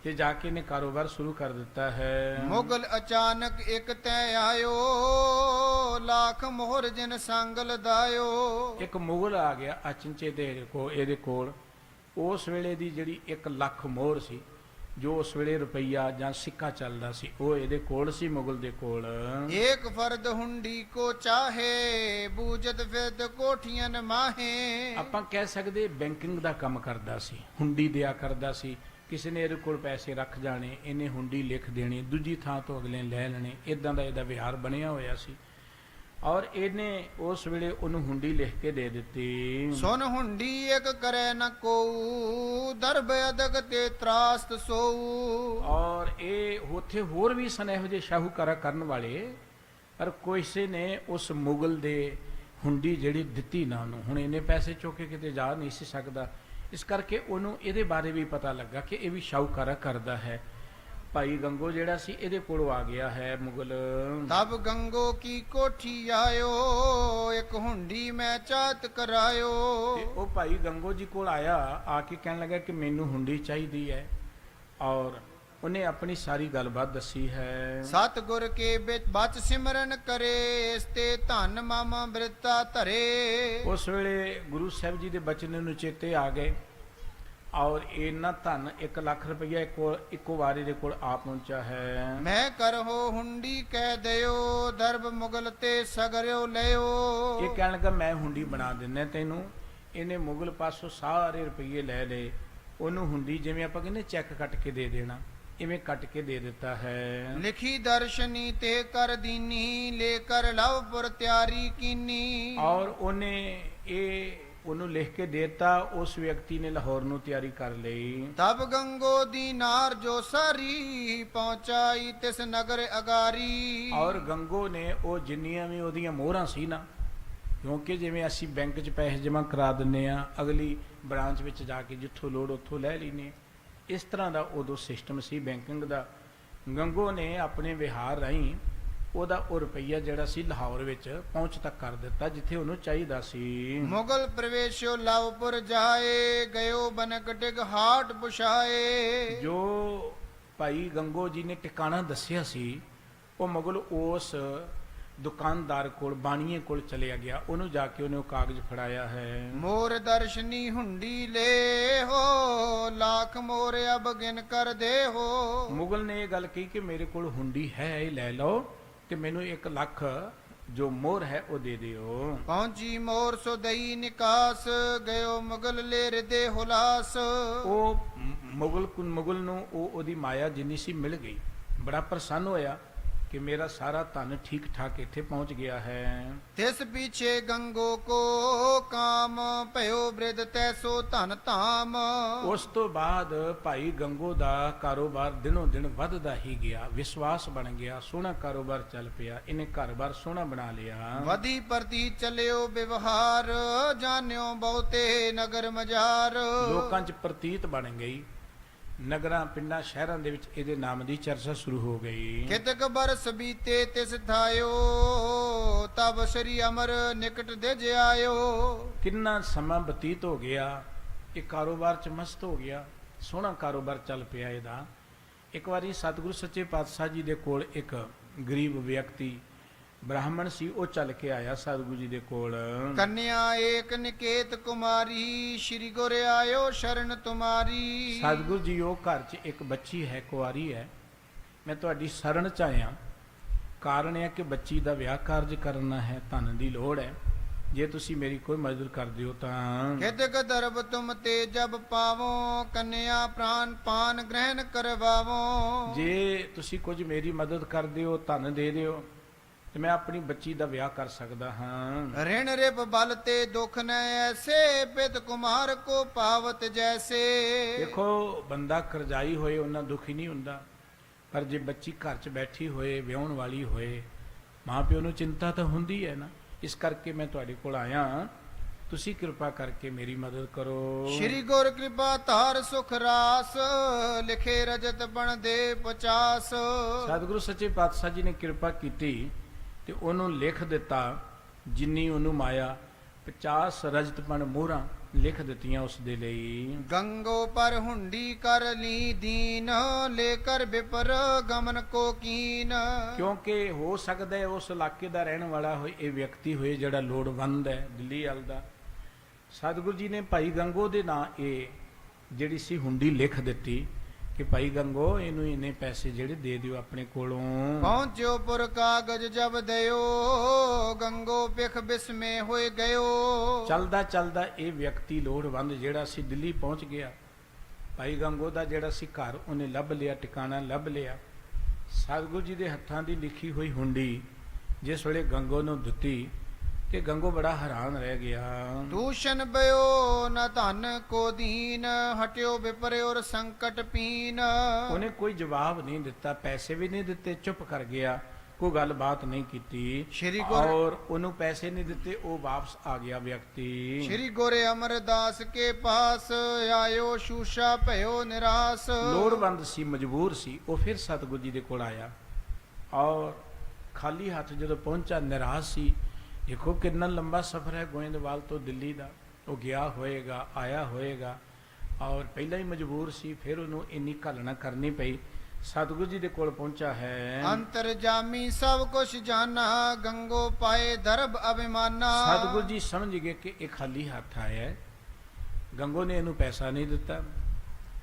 ਤੇ ਜਾ ਕੇ ਨੇ ਕਾਰੋਬਾਰ ਸ਼ੁਰੂ ਕਰ ਦਿੱਤਾ ਹੈ। ਮੁਗਲ ਅਚਾਨਕ ਇੱਕ ਤੈ ਆਇਓ, ਲੱਖ ਮੋਹਰ ਜਿਨ ਸੰਗ ਲਦਾਇਓ। ਇੱਕ ਮੁਗਲ ਆ ਗਿਆ ਅਚਨਚੇ ਦੇ ਇਹਦੇ ਕੋਲ। ਉਸ ਵੇਲੇ ਦੀ ਜਿਹੜੀ 1 ਲੱਖ ਮੋਹਰ ਸੀ, ਜੋ ਉਸ ਵੇਲੇ ਰੁਪਈਆ ਜਾਂ ਸਿੱਕਾ ਚੱਲਦਾ ਸੀ, ਉਹ ਇਹਦੇ ਕੋਲ ਸੀ, ਮੁਗਲ ਦੇ ਕੋਲ। ਏਕ ਫਰਦ ਹੁੰਡੀ ਕੋ ਚਾਹੇ, ਬੂਜਤ ਫਿਰਦ ਕੋਠੀਆਂ ਮਾਹੇ। ਆਪਾਂ ਕਹਿ ਸਕਦੇ ਬੈਂਕਿੰਗ ਦਾ ਕੰਮ ਕਰਦਾ ਸੀ, ਹੁੰਡੀ ਦਿਆ ਕਰਦਾ ਸੀ। ਕਿਸੇ ਨੇ ਇਹਦੇ ਕੋਲ ਪੈਸੇ ਰੱਖ ਜਾਣੇ, ਇਹਨੇ ਹੁੰਡੀ ਲਿਖ ਦੇਣੀ, ਦੂਜੀ ਥਾਂ ਤੋਂ ਅਗਲੇ ਲੈ ਲੈਣੇ, ਇਦਾਂ ਦਾ ਇਹਦਾ ਵਿਹਾਰ ਬਣਿਆ ਹੋਇਆ ਸੀ। ਔਰ ਇਹਨੇ ਉਸ ਵੇਲੇ ਉਹਨੂੰ ਹੁੰਡੀ ਲਿਖ ਕੇ ਦੇ ਦਿੱਤੀ। ਸੁਨ ਹੁੰਡੀ ਇੱਕ ਕਰੇ ਨ ਕੋਊ, ਦਰਬ ਅਦਕ ਤੇ ਤਰਾਸਤ ਸੋਊ। ਔਰ ਇਹ ਉੱਥੇ ਹੋਰ ਵੀ ਸਨ ਇਹੋ ਜਿਹੇ ਸ਼ਾਹੂਕਾਰਾ ਕਰਨ ਵਾਲੇ, ਪਰ ਕਿਸੇ ਨੇ ਉਸ ਮੁਗਲ ਦੇ ਹੁੰਡੀ ਜਿਹੜੀ ਦਿੱਤੀ ਨਾ ਉਹਨੂੰ। ਹੁਣ ਇਹਨੇ ਪੈਸੇ ਚੁੱਕ ਕੇ ਕਿਤੇ ਜਾ ਨਹੀਂ ਸੀ ਸਕਦਾ, ਇਸ ਕਰਕੇ ਉਹਨੂੰ ਇਹਦੇ ਬਾਰੇ ਵੀ ਪਤਾ ਲੱਗਾ ਕਿ ਇਹ ਵੀ ਸ਼ਾਹੂਕਾਰਾ ਕਰਦਾ ਹੈ। ਭਾਈ ਗੰਗੋ ਜਿਹੜਾ ਸੀ ਇਹਦੇ ਕੋਲੋਂ ਆ ਗਿਆ ਹੈ ਮੁਗਲ। ਤਬ ਗੰਗੋ ਕੀ ਕੋਠੀ ਆਇਓ, ਇੱਕ ਹੁੰਡੀ ਮੈਂ ਚਾਤ ਕਰਾਇਓ। ਤੇ ਉਹ ਭਾਈ ਗੰਗੋ ਜੀ ਕੋਲ ਆਇਆ, ਆ ਕੇ ਕਹਿਣ ਲੱਗਾ ਕਿ ਮੈਨੂੰ ਹੁੰਡੀ ਚਾਹੀਦੀ ਹੈ, ਔਰ ਉਹਨੇ ਆਪਣੀ ਸਾਰੀ ਗੱਲਬਾਤ ਦੱਸੀ ਹੈ। ਸਤਿਗੁਰ ਕੇ ਵਿੱਚ ਬਚ ਸਿਮਰਨ ਕਰੇ, ਇਸ ਤੇ ਧਨ ਮਾਮਾ ਬਿਰਤਾ ਧਰੇ। ਉਸ ਵੇਲੇ ਗੁਰੂ ਸਾਹਿਬ ਜੀ ਦੇ ਬਚਨ ਨੂੰ ਚੇਤੇ ਆ ਗਏ, ਔਰ ਇਹਨਾਂ ਧਨ 1 ਲੱਖ ਰੁਪਈਆ ਇੱਕੋ ਵਾਰੀ ਦੇ ਕੋਲ ਆ ਪਹੁੰਚਾ ਹੈ। ਮੈਂ ਕਰਹੋ ਹੁੰਡੀ ਕਹਿ ਦਿਓ, ਦਰਬ ਮੁਗਲ ਤੇ ਸਗਰਿਓ ਲਿਓ। ਇਹ ਕਹਿਣ ਲੱਗਾ, ਮੈਂ ਹੁੰਡੀ ਬਣਾ ਦਿੰਦਾ ਤੈਨੂੰ। ਇਹਨੇ ਮੁਗਲ ਪਾਸੋਂ ਸਾਰੇ ਰੁਪਈਏ ਲੈ ਲਏ, ਉਹਨੂੰ ਹੁੰਡੀ ਜਿਵੇਂ ਆਪਾਂ ਕਹਿੰਦੇ ਚੈੱਕ ਕੱਟ ਕੇ ਦੇ ਦੇਣਾ, ਇਵੇਂ ਕੱਟ ਕੇ ਦੇ ਦਿੱਤਾ ਹੈ। ਲਿਖੀ ਦਰਸ਼ਨੀ ਤੇ ਕਰ ਦੀਨੀ, ਲੈ ਕਰ ਲਵਪੁਰ ਤਿਆਰੀ ਕੀਨੀ। ਔਰ ਉਹਨੂੰ ਲਿਖ ਕੇ ਦੇਤਾ। ਉਸ ਵਿਅਕਤੀ ਨੇ ਲਾਹੌਰ ਨੂੰ ਤਿਆਰੀ ਕਰ ਲਈ। ਤਬ ਗੰਗੋ ਦੀ ਨਾਰ ਜੋ ਸਾਰੀ, ਪਹੁੰਚਾਈ ਤਿਸ ਨਗਰ ਅਗਾਰੀ। ਔਰ ਗੰਗੋ ਨੇ ਉਹ ਜਿੰਨੀਆਂ ਵੀ ਉਹਦੀਆਂ ਮੋਹਰਾਂ ਸੀ ਨਾ, ਕਿਉਂਕਿ ਜਿਵੇਂ ਅਸੀਂ ਬੈਂਕ 'ਚ ਪੈਸੇ ਜਮ੍ਹਾਂ ਕਰਾ ਦਿੰਦੇ ਆ, ਅਗਲੀ ਬ੍ਰਾਂਚ ਵਿੱਚ ਜਾ ਕੇ ਜਿੱਥੋਂ ਲੋੜ ਉੱਥੋਂ ਲੈ ਲੈਨੇ, ਇਸ ਤਰ੍ਹਾਂ ਦਾ ਉਦੋਂ ਸਿਸਟਮ ਸੀ ਬੈਂਕਿੰਗ ਦਾ। ਗੰਗੋ ਨੇ ਆਪਣੇ ਵਿਹਾਰ ਰਾਹੀਂ ਉਹਦਾ ਉਹ ਰੁਪਈਆ ਜਿਹੜਾ ਸੀ ਲਾਹੌਰ ਵਿੱਚ ਪਹੁੰਚ ਤੱਕ ਕਰ ਦਿੱਤਾ, ਜਿੱਥੇ ਉਹਨੂੰ ਚਾਹੀਦਾ ਸੀ। ਮੁਗਲ ਪ੍ਰਵੇਸ਼ੋ ਲਵਪੁਰ ਜਾਏ, ਗਇਓ ਬਨਕ ਡਿਗ ਹਾਟ ਪੁਛਾਏ। ਜੋ ਭਾਈ ਗੰਗੋ ਜੀ ਨੇ ਟਿਕਾਣਾ ਦੱਸਿਆ ਸੀ, ਉਹ ਮੁਗਲ ਉਸ ਦੁਕਾਨਦਾਰ ਕੋਲ, ਬਾਣੀਏ ਕੋਲ ਚਲਿਆ ਗਿਆ। ਉਹਨੂੰ ਜਾ ਕੇ ਉਹਨੇ ਉਹ ਕਾਗਜ਼ ਫੜਾਇਆ ਹੈ। ਮੋਰ ਦਰਸ਼ਨੀ ਹੁੰਡੀ ਲੈ ਹੋ, ਲੱਖ ਮੋਰ ਅਬ ਗਿਨ ਕਰ ਦੇ ਹੋ। ਮੁਗਲ ਨੇ ਇਹ ਗੱਲ ਕਹੀ ਕਿ ਮੇਰੇ ਕੋਲ ਹੁੰਡੀ ਹੈ, ਇਹ ਲੈ ਲਓ ਤੇ ਮੈਨੂੰ 1 ਲੱਖ ਜੋ ਮੋਹਰ ਹੈ ਉਹ ਦੇ ਦਿਓ। ਪਹੁੰਚੀ ਮੋਰ ਸੋ ਦਈ ਨਿਕਾਸ, ਗਇਓ ਮੁਗਲ ਲੈ ਹਿਰਦੇ ਹੁਲਾਸ। ਉਹ ਮੁਗਲ ਨੂੰ ਉਹਦੀ ਮਾਇਆ ਜਿੰਨੀ ਸੀ ਮਿਲ ਗਈ, ਬੜਾ ਪ੍ਰਸੰਨ ਹੋਇਆ ਕਿ ਮੇਰਾ ਸਾਰਾ ਧਨ ਠੀਕ ਠਾਕ ਇੱਥੇ ਪਹੁੰਚ ਗਿਆ ਹੈ। ਤਿਸ ਪਿਛੇ ਗੰਗੋ ਕੋ ਕਾਮ, ਭਇਓ ਬ੍ਰਿਧ ਤੈਸੋ ਧਨ ਧਾਮ। ਉਸ ਤੋਂ ਬਾਅਦ ਭਾਈ ਗੰਗੋ ਦਾ ਕਾਰੋਬਾਰ ਦਿਨੋਂ ਦਿਨ ਵੱਧਦਾ ਹੀ ਗਿਆ, ਵਿਸ਼ਵਾਸ ਬਣ ਗਿਆ, ਸੋਹਣਾ ਕਾਰੋਬਾਰ ਚੱਲ ਪਿਆ, ਇਹਨੇ ਘਰ-ਬਾਰ ਸੋਹਣਾ ਬਣਾ ਲਿਆ। ਵਧੀ ਪ੍ਰਤੀ ਚੱਲਿਓ ਵਿਵਹਾਰ, ਜਾਣਿਓ ਬਹੁਤੇ ਨਗਰ ਮਜਾਰ। ਲੋਕਾਂ 'ਚ ਪ੍ਰਤੀਤ ਬਣ ਗਈ, ਨਗਰਾਂ ਪਿੰਡਾਂ ਸ਼ਹਿਰਾਂ ਦੇ ਵਿੱਚ ਇਹਦੇ ਨਾਮ ਦੀ ਚਰਚਾ ਸ਼ੁਰੂ ਹੋ ਗਈ। ਕਿਤਕ ਬਰਸ ਬੀਤੇ ਤਿਸ ਥਾਇਓ ਤਬ ਸ੍ਰੀ ਅਮਰ ਨਿਕਟ ਦੇ ਜਿਆਇਓ। ਕਿੰਨਾ ਸਮਾਂ ਬਤੀਤ ਹੋ ਗਿਆ, ਇਹ ਕਾਰੋਬਾਰ ਚ ਮਸਤ ਹੋ ਗਿਆ, ਸੋਹਣਾ ਕਾਰੋਬਾਰ ਚੱਲ ਪਿਆ ਇਹਦਾ। ਇੱਕ ਵਾਰੀ ਸਤਿਗੁਰੂ ਸੱਚੇ ਪਾਤਸ਼ਾਹ ਜੀ ਦੇ ਕੋਲ ਇੱਕ ਗਰੀਬ ਵਿਅਕਤੀ ਬ੍ਰਾਹਮਣ ਸੀ, ਉਹ ਚੱਲ ਕੇ ਆਇਆ ਸਤਿਗੁਰੂ ਜੀ ਦੇ ਕੋਲ। ਕੰਨਿਆ ਏਕ ਨਿਕੇਤ ਕੁਮਾਰੀ ਸ਼੍ਰੀ ਗੁਰ ਆਇਓ ਸ਼ਰਨ ਤੁਮਾਰੀ। ਸਤਿਗੁਰੂ ਜੀ, ਉਹ ਘਰ 'ਚ ਇੱਕ ਬੱਚੀ ਹੈ, ਕੁਆਰੀ ਹੈ, ਮੈਂ ਤੁਹਾਡੀ ਸ਼ਰਨ 'ਚ ਆਇਆ। ਕਾਰਨ ਇਹ ਹੈ ਕਿ ਬੱਚੀ ਦਾ ਵਿਆਹ ਕਾਰਜ ਕਰਨਾ ਹੈ, ਧਨ ਦੀ ਲੋੜ ਹੈ, ਜੇ ਤੁਸੀਂ ਮੇਰੀ ਕੋਈ ਮਦਦ ਕਰ ਦਿਓ ਤਾਂ। ਕਿਤਕ ਦਰਬ ਤੁਮ ਤੇ ਜਬ ਪਾਵੋ ਕੰਨਿਆ ਪ੍ਰਾਨ ਪਾਨ ਗ੍ਰਹਿਣ ਕਰਵਾਵੋ। ਜੇ ਤੁਸੀਂ ਕੁਝ ਮੇਰੀ ਮਦਦ ਕਰ ਦਿਓ, ਧਨ ਦੇ ਦਿਓ, ਤੇ ਮੈਂ ਆਪਣੀ ਬੱਚੀ ਦਾ ਵਿਆਹ ਕਰ ਸਕਦਾ ਹਾਂ। ਰਿਣ ਰਿਪ ਬਲ ਤੇ ਦੁਖ ਨ ਐਸੇ ਪਿਤ ਕੁਮਾਰ ਕੋ ਪਾਵਤ ਜੈਸੇ। ਦੇਖੋ, ਬੰਦਾ ਕਰਜ਼ਾਈ ਹੋਏ ਉਹਨਾਂ ਦੁਖੀ ਨਹੀਂ ਹੁੰਦਾ, ਪਰ ਜੇ ਬੱਚੀ ਘਰ 'ਚ ਬੈਠੀ ਹੋਏ, ਵਿਆਹੁਣ ਵਾਲੀ ਹੋਏ, ਮਾਂ ਪਿਓ ਨੂੰ ਚਿੰਤਾ ਤਾਂ ਹੁੰਦੀ ਹੈ ਨਾ। ਇਸ ਕਰਕੇ ਮੈਂ ਤੁਹਾਡੇ ਕੋਲ ਆਇਆ, ਤੁਸੀਂ ਕਿਰਪਾ ਕਰਕੇ ਮੇਰੀ ਮਦਦ ਕਰੋ। ਸ਼੍ਰੀ ਗੁਰ ਕਿਰਪਾ ਧਾਰ ਸੁਖ ਰਾਸ ਲਿਖੇ ਰਜਤ ਬਣ ਦੇ 50। ਸਤਿਗੁਰੂ ਸੱਚੇ ਪਾਤਸ਼ਾਹ ਜੀ ਨੇ ਕਿਰਪਾ ਕੀਤੀ ਤੇ ਉਹਨੂੰ ਲਿਖ ਦਿੱਤਾ, ਜਿੰਨੀ ਉਹਨੂੰ ਮਾਇਆ 50 ਰਜਤਪਣ ਮੋਹਰਾਂ ਲਿਖ ਦਿੱਤੀਆਂ ਉਸ ਦੇ ਲਈ। ਗੰਗੋ ਪਰ ਹੁੰਡੀ ਕਰ ਲੀ ਦੀਨ ਲੈ ਕਰ ਵਿਪਰ ਗਮਨ ਕੋ ਕੀਨ। ਕਿਉਂਕਿ ਹੋ ਸਕਦਾ ਹੈ ਉਸ ਇਲਾਕੇ ਦਾ ਰਹਿਣ ਵਾਲਾ ਹੋਏ, ਇਹ ਵਿਅਕਤੀ ਹੋਏ ਜਿਹੜਾ ਲੋੜਵੰਦ ਹੈ, ਦਿੱਲੀ ਵਾਲ ਦਾ। ਸਤਿਗੁਰੂ ਜੀ ਨੇ ਭਾਈ ਗੰਗੋ ਦੇ ਨਾਂ ਇਹ ਜਿਹੜੀ ਸੀ ਹੁੰਡੀ ਲਿਖ ਦਿੱਤੀ ਕਿ ਭਾਈ ਗੰਗੋ, ਇਹਨੂੰ ਇੰਨੇ ਪੈਸੇ ਜਿਹੜੇ ਦੇ ਦਿਓ ਆਪਣੇ ਕੋਲੋਂ। ਪਹੁੰਚਿਓ ਪੁਰ ਕਾਗਜ ਜਬ ਦਿਓ ਗੰਗੋ ਪਿਖ ਬਿਸਮੇ ਹੋਏ ਗਇਓ। ਚੱਲਦਾ ਚੱਲਦਾ ਇਹ ਵਿਅਕਤੀ ਲੋੜਵੰਦ ਜਿਹੜਾ ਸੀ ਦਿੱਲੀ ਪਹੁੰਚ ਗਿਆ। ਭਾਈ ਗੰਗੋ ਦਾ ਜਿਹੜਾ ਸੀ ਘਰ ਉਹਨੇ ਲੱਭ ਲਿਆ, ਟਿਕਾਣਾ ਲੱਭ ਲਿਆ। ਸਤਿਗੁਰੂ ਜੀ ਦੇ ਹੱਥਾਂ ਦੀ ਲਿਖੀ ਹੋਈ ਹੁੰਡੀ ਜਿਸ ਵੇਲੇ ਗੰਗੋ ਨੂੰ ਦਿੱਤੀ ਤੇ ਗੰਗੋ ਬੜਾ ਹੈਰਾਨ ਰਹਿ ਗਿਆ। ਦੂਸ਼ਣ ਬਇਓ ਨ ਧਨ ਕੋ ਦੀਨ ਹਟਿਓ ਵਿਪਰ ਔਰ ਸੰਕਟ ਪੀਨ। ਉਹਨੇ ਕੋਈ ਜਵਾਬ ਨਹੀਂ ਦਿੱਤਾ, ਪੈਸੇ ਵੀ ਨਹੀਂ ਦਿੱਤੇ, ਚੁੱਪ ਕਰ ਗਿਆ, ਕੋਈ ਗੱਲਬਾਤ ਨਹੀਂ ਕੀਤੀ। ਸ਼੍ਰੀ ਗੁਰ ਔਰ ਉਹਨੂੰ ਪੈਸੇ ਨਹੀਂ ਦਿੱਤੇ, ਉਹ ਵਾਪਸ ਆ ਗਿਆ ਵਿਅਕਤੀ। ਸ਼੍ਰੀ ਗੁਰ ਅਮਰਦਾਸ ਕੇ ਪਾਸ ਆਇਓ ਸ਼ੂਸ਼ਾ ਭਇਓ ਨਿਰਾਸ। ਲੋੜਵੰਦ ਸੀ, ਮਜਬੂਰ ਸੀ, ਉਹ ਫਿਰ ਸਤਿਗੁਰੂ ਜੀ ਦੇ ਕੋਲ ਆਇਆ ਔਰ ਖਾਲੀ ਹੱਥ ਜਦੋਂ ਪਹੁੰਚਾ, ਨਿਰਾਸ਼ ਸੀ। ਦੇਖੋ ਕਿੰਨਾ ਲੰਬਾ ਸਫ਼ਰ ਹੈ ਗੋਇੰਦਵਾਲ ਤੋਂ ਦਿੱਲੀ ਦਾ, ਉਹ ਗਿਆ ਹੋਏਗਾ, ਆਇਆ ਹੋਏਗਾ ਔਰ ਪਹਿਲਾਂ ਹੀ ਮਜਬੂਰ ਸੀ, ਫਿਰ ਉਹਨੂੰ ਇੰਨੀ ਘਾਲਣਾ ਕਰਨੀ ਪਈ। ਸਤਿਗੁਰੂ ਜੀ ਦੇ ਕੋਲ ਪਹੁੰਚਾ ਹੈ। ਅੰਤਰਜਾਮੀ ਸਭ ਕੁਛ ਜਾਨਾ ਗੰਗੋ ਪਾਏ ਦਰਬ ਅਭਿਮਾਨਾ। ਸਤਿਗੁਰੂ ਜੀ ਸਮਝ ਗਏ ਕਿ ਇਹ ਖਾਲੀ ਹੱਥ ਆਇਆ ਹੈ, ਗੰਗੋ ਨੇ ਇਹਨੂੰ ਪੈਸਾ ਨਹੀਂ ਦਿੱਤਾ,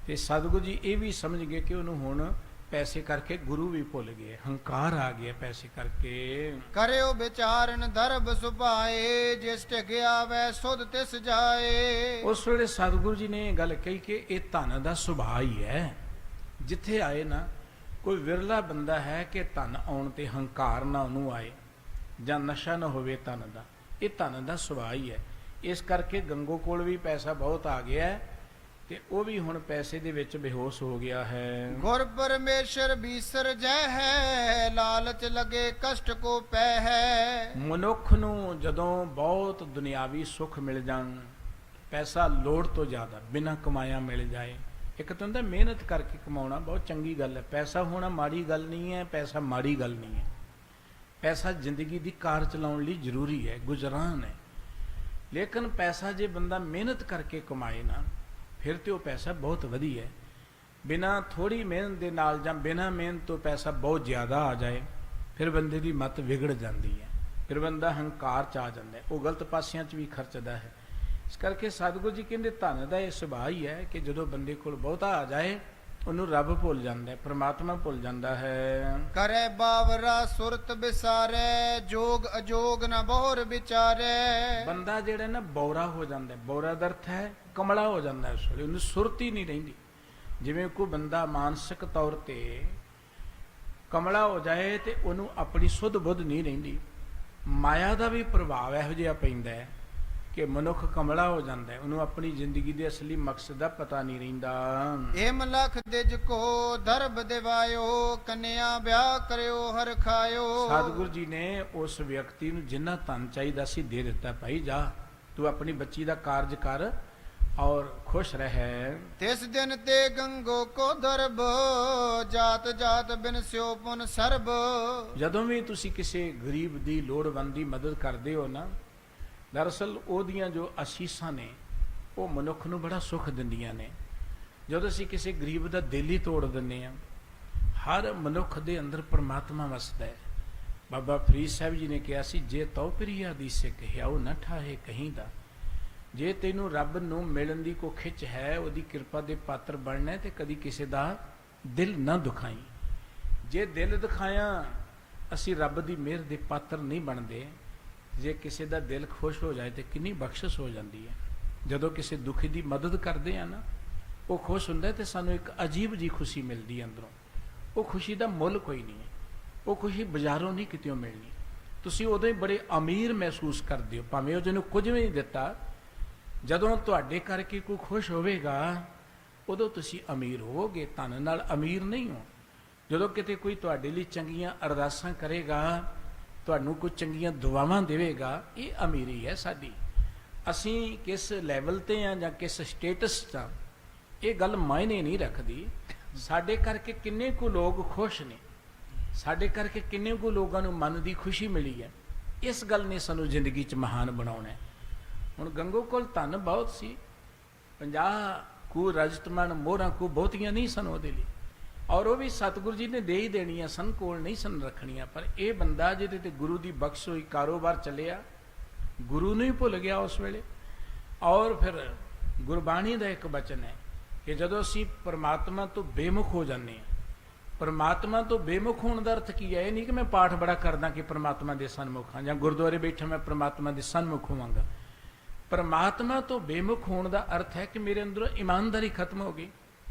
ਤੇ ਸਤਿਗੁਰੂ ਜੀ ਇਹ ਵੀ ਸਮਝ ਗਏ ਕਿ ਉਹਨੂੰ ਹੁਣ ਪੈਸੇ ਕਰਕੇ ਗੁਰੂ ਵੀ ਭੁੱਲ ਗਏ, ਹੰਕਾਰ ਆ ਗਿਆ ਪੈਸੇ ਕਰਕੇ। ਕਰਿਓ ਵਿਚਾਰਨ ਦਰਬ ਸੁਭਾਏ ਜਿਸ ਟਿਕਿਆ ਵੈ ਸੁਧ ਤਿਸ ਜਾਏ। ਉਸ ਵੇਲੇ ਸਤਿਗੁਰੂ ਜੀ ਨੇ ਇਹ ਗੱਲ ਕਹੀ ਕਿ ਇਹ ਧਨ ਦਾ ਸੁਭਾਅ ਹੀ ਹੈ। ਜਿੱਥੇ ਆਏ ਨਾ, ਕੋਈ ਵਿਰਲਾ ਬੰਦਾ ਹੈ ਕਿ ਧਨ ਆਉਣ ਤੇ ਹੰਕਾਰ ਨਾ ਉਹਨੂੰ ਆਏ ਜਾਂ ਨਸ਼ਾ ਨਾ ਹੋਵੇ ਧਨ ਦਾ, ਇਹ ਧਨ ਦਾ ਸੁਭਾਅ ਹੀ ਹੈ। ਇਸ ਕਰਕੇ ਗੰਗੋ ਕੋਲ ਵੀ ਪੈਸਾ ਬਹੁਤ ਆ ਗਿਆ ਹੈ ਤੇ ਉਹ ਵੀ ਹੁਣ ਪੈਸੇ ਦੇ ਵਿੱਚ ਬੇਹੋਸ਼ ਹੋ ਗਿਆ ਹੈ। ਗੁਰ ਪਰਮੇਸ਼ਰ ਬੀਸਰ ਜੈ ਹੈ ਲਾਲਚ ਲਗੇ ਕਸ਼ਟ ਕੋ ਪੈ ਹੈ। ਮਨੁੱਖ ਨੂੰ ਜਦੋਂ ਬਹੁਤ ਦੁਨਿਆਵੀ ਸੁੱਖ ਮਿਲ ਜਾਣ, ਪੈਸਾ ਲੋੜ ਤੋਂ ਜ਼ਿਆਦਾ ਬਿਨਾਂ ਕਮਾਇਆ ਮਿਲ ਜਾਏ, ਇੱਕ ਤਾਂ ਹੁੰਦਾ ਮਿਹਨਤ ਕਰਕੇ ਕਮਾਉਣਾ ਬਹੁਤ ਚੰਗੀ ਗੱਲ ਹੈ, ਪੈਸਾ ਹੋਣਾ ਮਾੜੀ ਗੱਲ ਨਹੀਂ ਹੈ, ਪੈਸਾ ਮਾੜੀ ਗੱਲ ਨਹੀਂ ਹੈ। ਪੈਸਾ ਜ਼ਿੰਦਗੀ ਦੀ ਕਾਰ ਚਲਾਉਣ ਲਈ ਜ਼ਰੂਰੀ ਹੈ, ਗੁਜ਼ਰਾਨ ਹੈ। ਲੇਕਿਨ ਪੈਸਾ ਜੇ ਬੰਦਾ ਮਿਹਨਤ ਕਰਕੇ ਕਮਾਏ ਨਾ, ਫਿਰ ਤੇ ਉਹ ਪੈਸਾ ਬਹੁਤ ਵਧੀਆ ਹੈ। ਬਿਨਾਂ ਥੋੜੀ ਮਿਹਨਤ ਦੇ ਨਾਲ ਜਾਂ ਬਿਨਾਂ ਮਿਹਨਤ ਤੋਂ ਪੈਸਾ ਬਹੁਤ ਜ਼ਿਆਦਾ ਆ ਜਾਏ, ਫਿਰ ਬੰਦੇ ਦੀ ਮੱਤ ਵਿਗੜ ਜਾਂਦੀ ਹੈ, ਫਿਰ ਬੰਦਾ ਹੰਕਾਰ ਚ ਆ ਜਾਂਦਾ ਹੈ, ਉਹ ਗਲਤ ਪਾਸਿਆਂ 'ਚ ਵੀ ਖਰਚਦਾ ਹੈ। ਇਸ ਕਰਕੇ ਸਤਿਗੁਰੂ ਜੀ ਕਹਿੰਦੇ ਧਨ ਦਾ ਇਹ ਸੁਭਾਅ ਹੀ ਹੈ ਕਿ ਜਦੋਂ ਬੰਦੇ ਕੋਲ ਬਹੁਤਾ ਆ ਜਾਏ, ਉਹਨੂੰ ਰੱਬ ਭੁੱਲ ਜਾਂਦਾ ਹੈ, ਪ੍ਰਮਾਤਮਾ ਭੁੱਲ ਜਾਂਦਾ ਹੈ। ਕਰੇ ਬਾਵਰਾ ਸੁਰਤ ਬਿਸਾਰੇ ਜੋਗ ਅਜੋਗ ਨ ਬਹੁਰ ਵਿਚਾਰੇ। ਬੰਦਾ ਜਿਹੜਾ ਨਾ ਬੌਰਾ ਹੋ ਜਾਂਦਾ ਹੈ, ਬੌਰਾ ਦਾ ਅਰਥ ਹੈ ਕਮਲਾ ਹੋ ਜਾਂਦਾ ਹੈ, ਉਸ ਵੇਲੇ ਉਹਨੂੰ ਸੁਰਤ ਹੀ ਨਹੀਂ ਰਹਿੰਦੀ। ਜਿਵੇਂ ਕੋਈ ਬੰਦਾ ਮਾਨਸਿਕ ਤੌਰ ਤੇ ਕਮਲਾ ਹੋ ਜਾਏ ਤੇ ਉਹਨੂੰ ਆਪਣੀ ਸੁੱਧ ਬੁੱਧ ਨਹੀਂ ਰਹਿੰਦੀ। ਮਾਇਆ ਦਾ ਵੀ ਪ੍ਰਭਾਵ ਇਹੋ ਜਿਹਾ ਪੈਂਦਾ ਹੈ ਕਿ ਮਨੁੱਖ ਕਮਲਾ ਹੋ ਜਾਂਦਾ ਹੈ, ਉਹਨੂੰ ਆਪਣੀ ਜ਼ਿੰਦਗੀ ਦੇ ਅਸਲੀ ਮਕਸਦ ਦਾ ਪਤਾ ਨਹੀਂ ਰਹਿੰਦਾ। ਏਮ ਲਖ ਦਿਜ ਕੋ ਦਰਬ ਦਿਵਾਇਓ ਕੰਨਿਆ ਵਿਆਹ ਕਰਿਓ ਹਰ ਖਾਇਓ। ਸਤਿਗੁਰੂ ਜੀ ਨੇ ਉਸ ਵਿਅਕਤੀ ਨੂੰ ਜਿੰਨਾ ਧਨ ਚਾਹੀਦਾ ਸੀ ਦੇ ਦਿੱਤਾ। ਭਾਈ ਜਾ ਤੂੰ ਆਪਣੀ ਬੱਚੀ ਦਾ ਕਾਰਜ ਕਰ और खुश रहे। ਤਿਸ ਦਿਨ ਤੇ ਗੰਗੋ ਕੋ ਦਰਬ ਜਾਤ ਜਾਤ ਬਿਨ ਸਿਓ ਪੁਨ ਸਰਬ। ਜਦੋਂ ਵੀ ਤੁਸੀਂ ਕਿਸੇ ਗਰੀਬ ਦੀ ਲੋੜਵੰਦ ਦੀ ਮਦਦ ਕਰਦੇ ਹੋ ਨਾ, ਦਰਅਸਲ ਉਹਦੀਆਂ ਜੋ ਅਸੀਸਾਂ ਨੇ ਉਹ ਮਨੁੱਖ ਨੂੰ ਬੜਾ ਸੁੱਖ ਦਿੰਦੀਆਂ ਨੇ। ਜਦੋਂ ਅਸੀਂ ਕਿਸੇ ਗਰੀਬ ਦਾ ਦਿਲ ਹੀ ਤੋੜ ਦਿੰਦੇ ਹਾਂ, ਹਰ ਮਨੁੱਖ ਦੇ ਅੰਦਰ ਪਰਮਾਤਮਾ ਵਸਦਾ ਹੈ। ਬਾਬਾ ਫਰੀਦ ਸਾਹਿਬ ਜੀ ਨੇ ਕਿਹਾ ਸੀ, ਜੇ ਤਉ ਪ੍ਰਿਆ ਦੀ ਸਿੱਖ ਹਿਆਉ ਨਾ ਠਾਹੇ ਕਹੀਂ ਦਾ। ਜੇ ਤੈਨੂੰ ਰੱਬ ਨੂੰ ਮਿਲਣ ਦੀ ਕੋਈ ਖਿੱਚ ਹੈ, ਉਹਦੀ ਕਿਰਪਾ ਦੇ ਪਾਤਰ ਬਣਨਾ, ਤੇ ਕਦੀ ਕਿਸੇ ਦਾ ਦਿਲ ਨਾ ਦੁਖਾਈ। ਜੇ ਦਿਲ ਦਿਖਾਇਆ ਅਸੀਂ ਰੱਬ ਦੀ ਮਿਹਰ ਦੇ ਪਾਤਰ ਨਹੀਂ ਬਣਦੇ। ਜੇ ਕਿਸੇ ਦਾ ਦਿਲ ਖੁਸ਼ ਹੋ ਜਾਏ ਤੇ ਕਿੰਨੀ ਬਖਸ਼ਿਸ਼ ਹੋ ਜਾਂਦੀ ਹੈ। ਜਦੋਂ ਕਿਸੇ ਦੁਖੀ ਦੀ ਮਦਦ ਕਰਦੇ ਆ ਨਾ, ਉਹ ਖੁਸ਼ ਹੁੰਦਾ ਤੇ ਸਾਨੂੰ ਇੱਕ ਅਜੀਬ ਜੀ ਖੁਸ਼ੀ ਮਿਲਦੀ ਹੈ ਅੰਦਰੋਂ। ਉਹ ਖੁਸ਼ੀ ਦਾ ਮੁੱਲ ਕੋਈ ਨਹੀਂ ਹੈ, ਉਹ ਖੁਸ਼ੀ ਬਾਜ਼ਾਰੋਂ ਨਹੀਂ ਕਿਤੇੋਂ ਮਿਲਣੀ। ਤੁਸੀਂ ਉਦੋਂ ਹੀ ਬੜੇ ਅਮੀਰ ਮਹਿਸੂਸ ਕਰਦੇ ਹੋ, ਭਾਵੇਂ ਉਹ ਜਿਹਨੂੰ ਕੁਝ ਵੀ ਨਹੀਂ ਦਿੱਤਾ। ਜਦੋਂ ਤੁਹਾਡੇ ਕਰਕੇ ਕੋਈ ਖੁਸ਼ ਹੋਵੇਗਾ, ਉਦੋਂ ਤੁਸੀਂ ਅਮੀਰ ਹੋਵੋਗੇ, ਧਨ ਨਾਲ ਅਮੀਰ ਨਹੀਂ ਹੋ। ਜਦੋਂ ਕਿਤੇ ਕੋਈ ਤੁਹਾਡੇ ਲਈ ਚੰਗੀਆਂ ਅਰਦਾਸਾਂ ਕਰੇਗਾ, ਤੁਹਾਨੂੰ ਕੋਈ ਚੰਗੀਆਂ ਦੁਆਵਾਂ ਦੇਵੇਗਾ, ਇਹ ਅਮੀਰੀ ਹੈ ਸਾਡੀ। ਅਸੀਂ ਕਿਸ ਲੈਵਲ ਤੇ ਆ ਜਾਂ ਕਿਸ ਸਟੇਟਸ 'ਚ ਆ, ਇਹ ਗੱਲ ਮਾਇਨੇ ਨਹੀਂ ਰੱਖਦੀ। ਸਾਡੇ ਕਰਕੇ ਕਿੰਨੇ ਕੁ ਲੋਕ ਖੁਸ਼ ਨੇ, ਸਾਡੇ ਕਰਕੇ ਕਿੰਨੇ ਕੁ ਲੋਕਾਂ ਨੂੰ ਮਨ ਦੀ ਖੁਸ਼ੀ ਮਿਲੀ ਹੈ, ਇਸ ਗੱਲ ਨੇ ਸਾਨੂੰ ਜ਼ਿੰਦਗੀ 'ਚ ਮਹਾਨ ਬਣਾਉਣਾ ਹੈ। ਹੁਣ ਗੰਗੋ ਕੋਲ ਧਨ ਬਹੁਤ ਸੀ, 50 ਕੁ ਰਜਤਮਨ ਮੋਹਰਾਂ ਕੁ ਬਹੁਤੀਆਂ ਨਹੀਂ ਸਨ ਉਹਦੇ ਲਈ, ਔਰ ਉਹ ਵੀ ਸਤਿਗੁਰੂ ਜੀ ਨੇ ਦੇ ਹੀ ਦੇਣੀਆਂ ਸਨ, ਕੋਲ ਨਹੀਂ ਸਨ ਰੱਖਣੀਆਂ। ਪਰ ਇਹ ਬੰਦਾ ਜਿਹਦੇ ਤੇ ਗੁਰੂ ਦੀ ਬਖਸ਼ ਹੋਈ ਕਾਰੋਬਾਰ ਚੱਲਿਆ, ਗੁਰੂ ਨੂੰ ਹੀ ਭੁੱਲ ਗਿਆ ਉਸ ਵੇਲੇ। ਔਰ ਫਿਰ ਗੁਰਬਾਣੀ ਦਾ ਇੱਕ ਬਚਨ ਹੈ ਕਿ ਜਦੋਂ ਅਸੀਂ ਪਰਮਾਤਮਾ ਤੋਂ ਬੇਮੁਖ ਹੋ ਜਾਂਦੇ ਹਾਂ, ਪਰਮਾਤਮਾ ਤੋਂ ਬੇਮੁਖ ਹੋਣ ਦਾ ਅਰਥ ਕੀ ਹੈ? ਇਹ ਨਹੀਂ ਕਿ ਮੈਂ ਪਾਠ ਬੜਾ ਕਰਦਾ ਕਿ ਪਰਮਾਤਮਾ ਦੇ ਸਨਮੁਖ ਹਾਂ, ਜਾਂ ਗੁਰਦੁਆਰੇ ਬੈਠਾ ਮੈਂ ਪਰਮਾਤਮਾ ਦੇ ਸਨਮੁਖ ਹੋਵਾਂਗਾ। ਪਰਮਾਤਮਾ ਤੋਂ ਬੇਮੁਖ ਹੋਣ ਦਾ ਅਰਥ ਹੈ ਕਿ ਮੇਰੇ ਅੰਦਰੋਂ ਇਮਾਨਦਾਰੀ ਖਤਮ ਹੋ ਗਈ,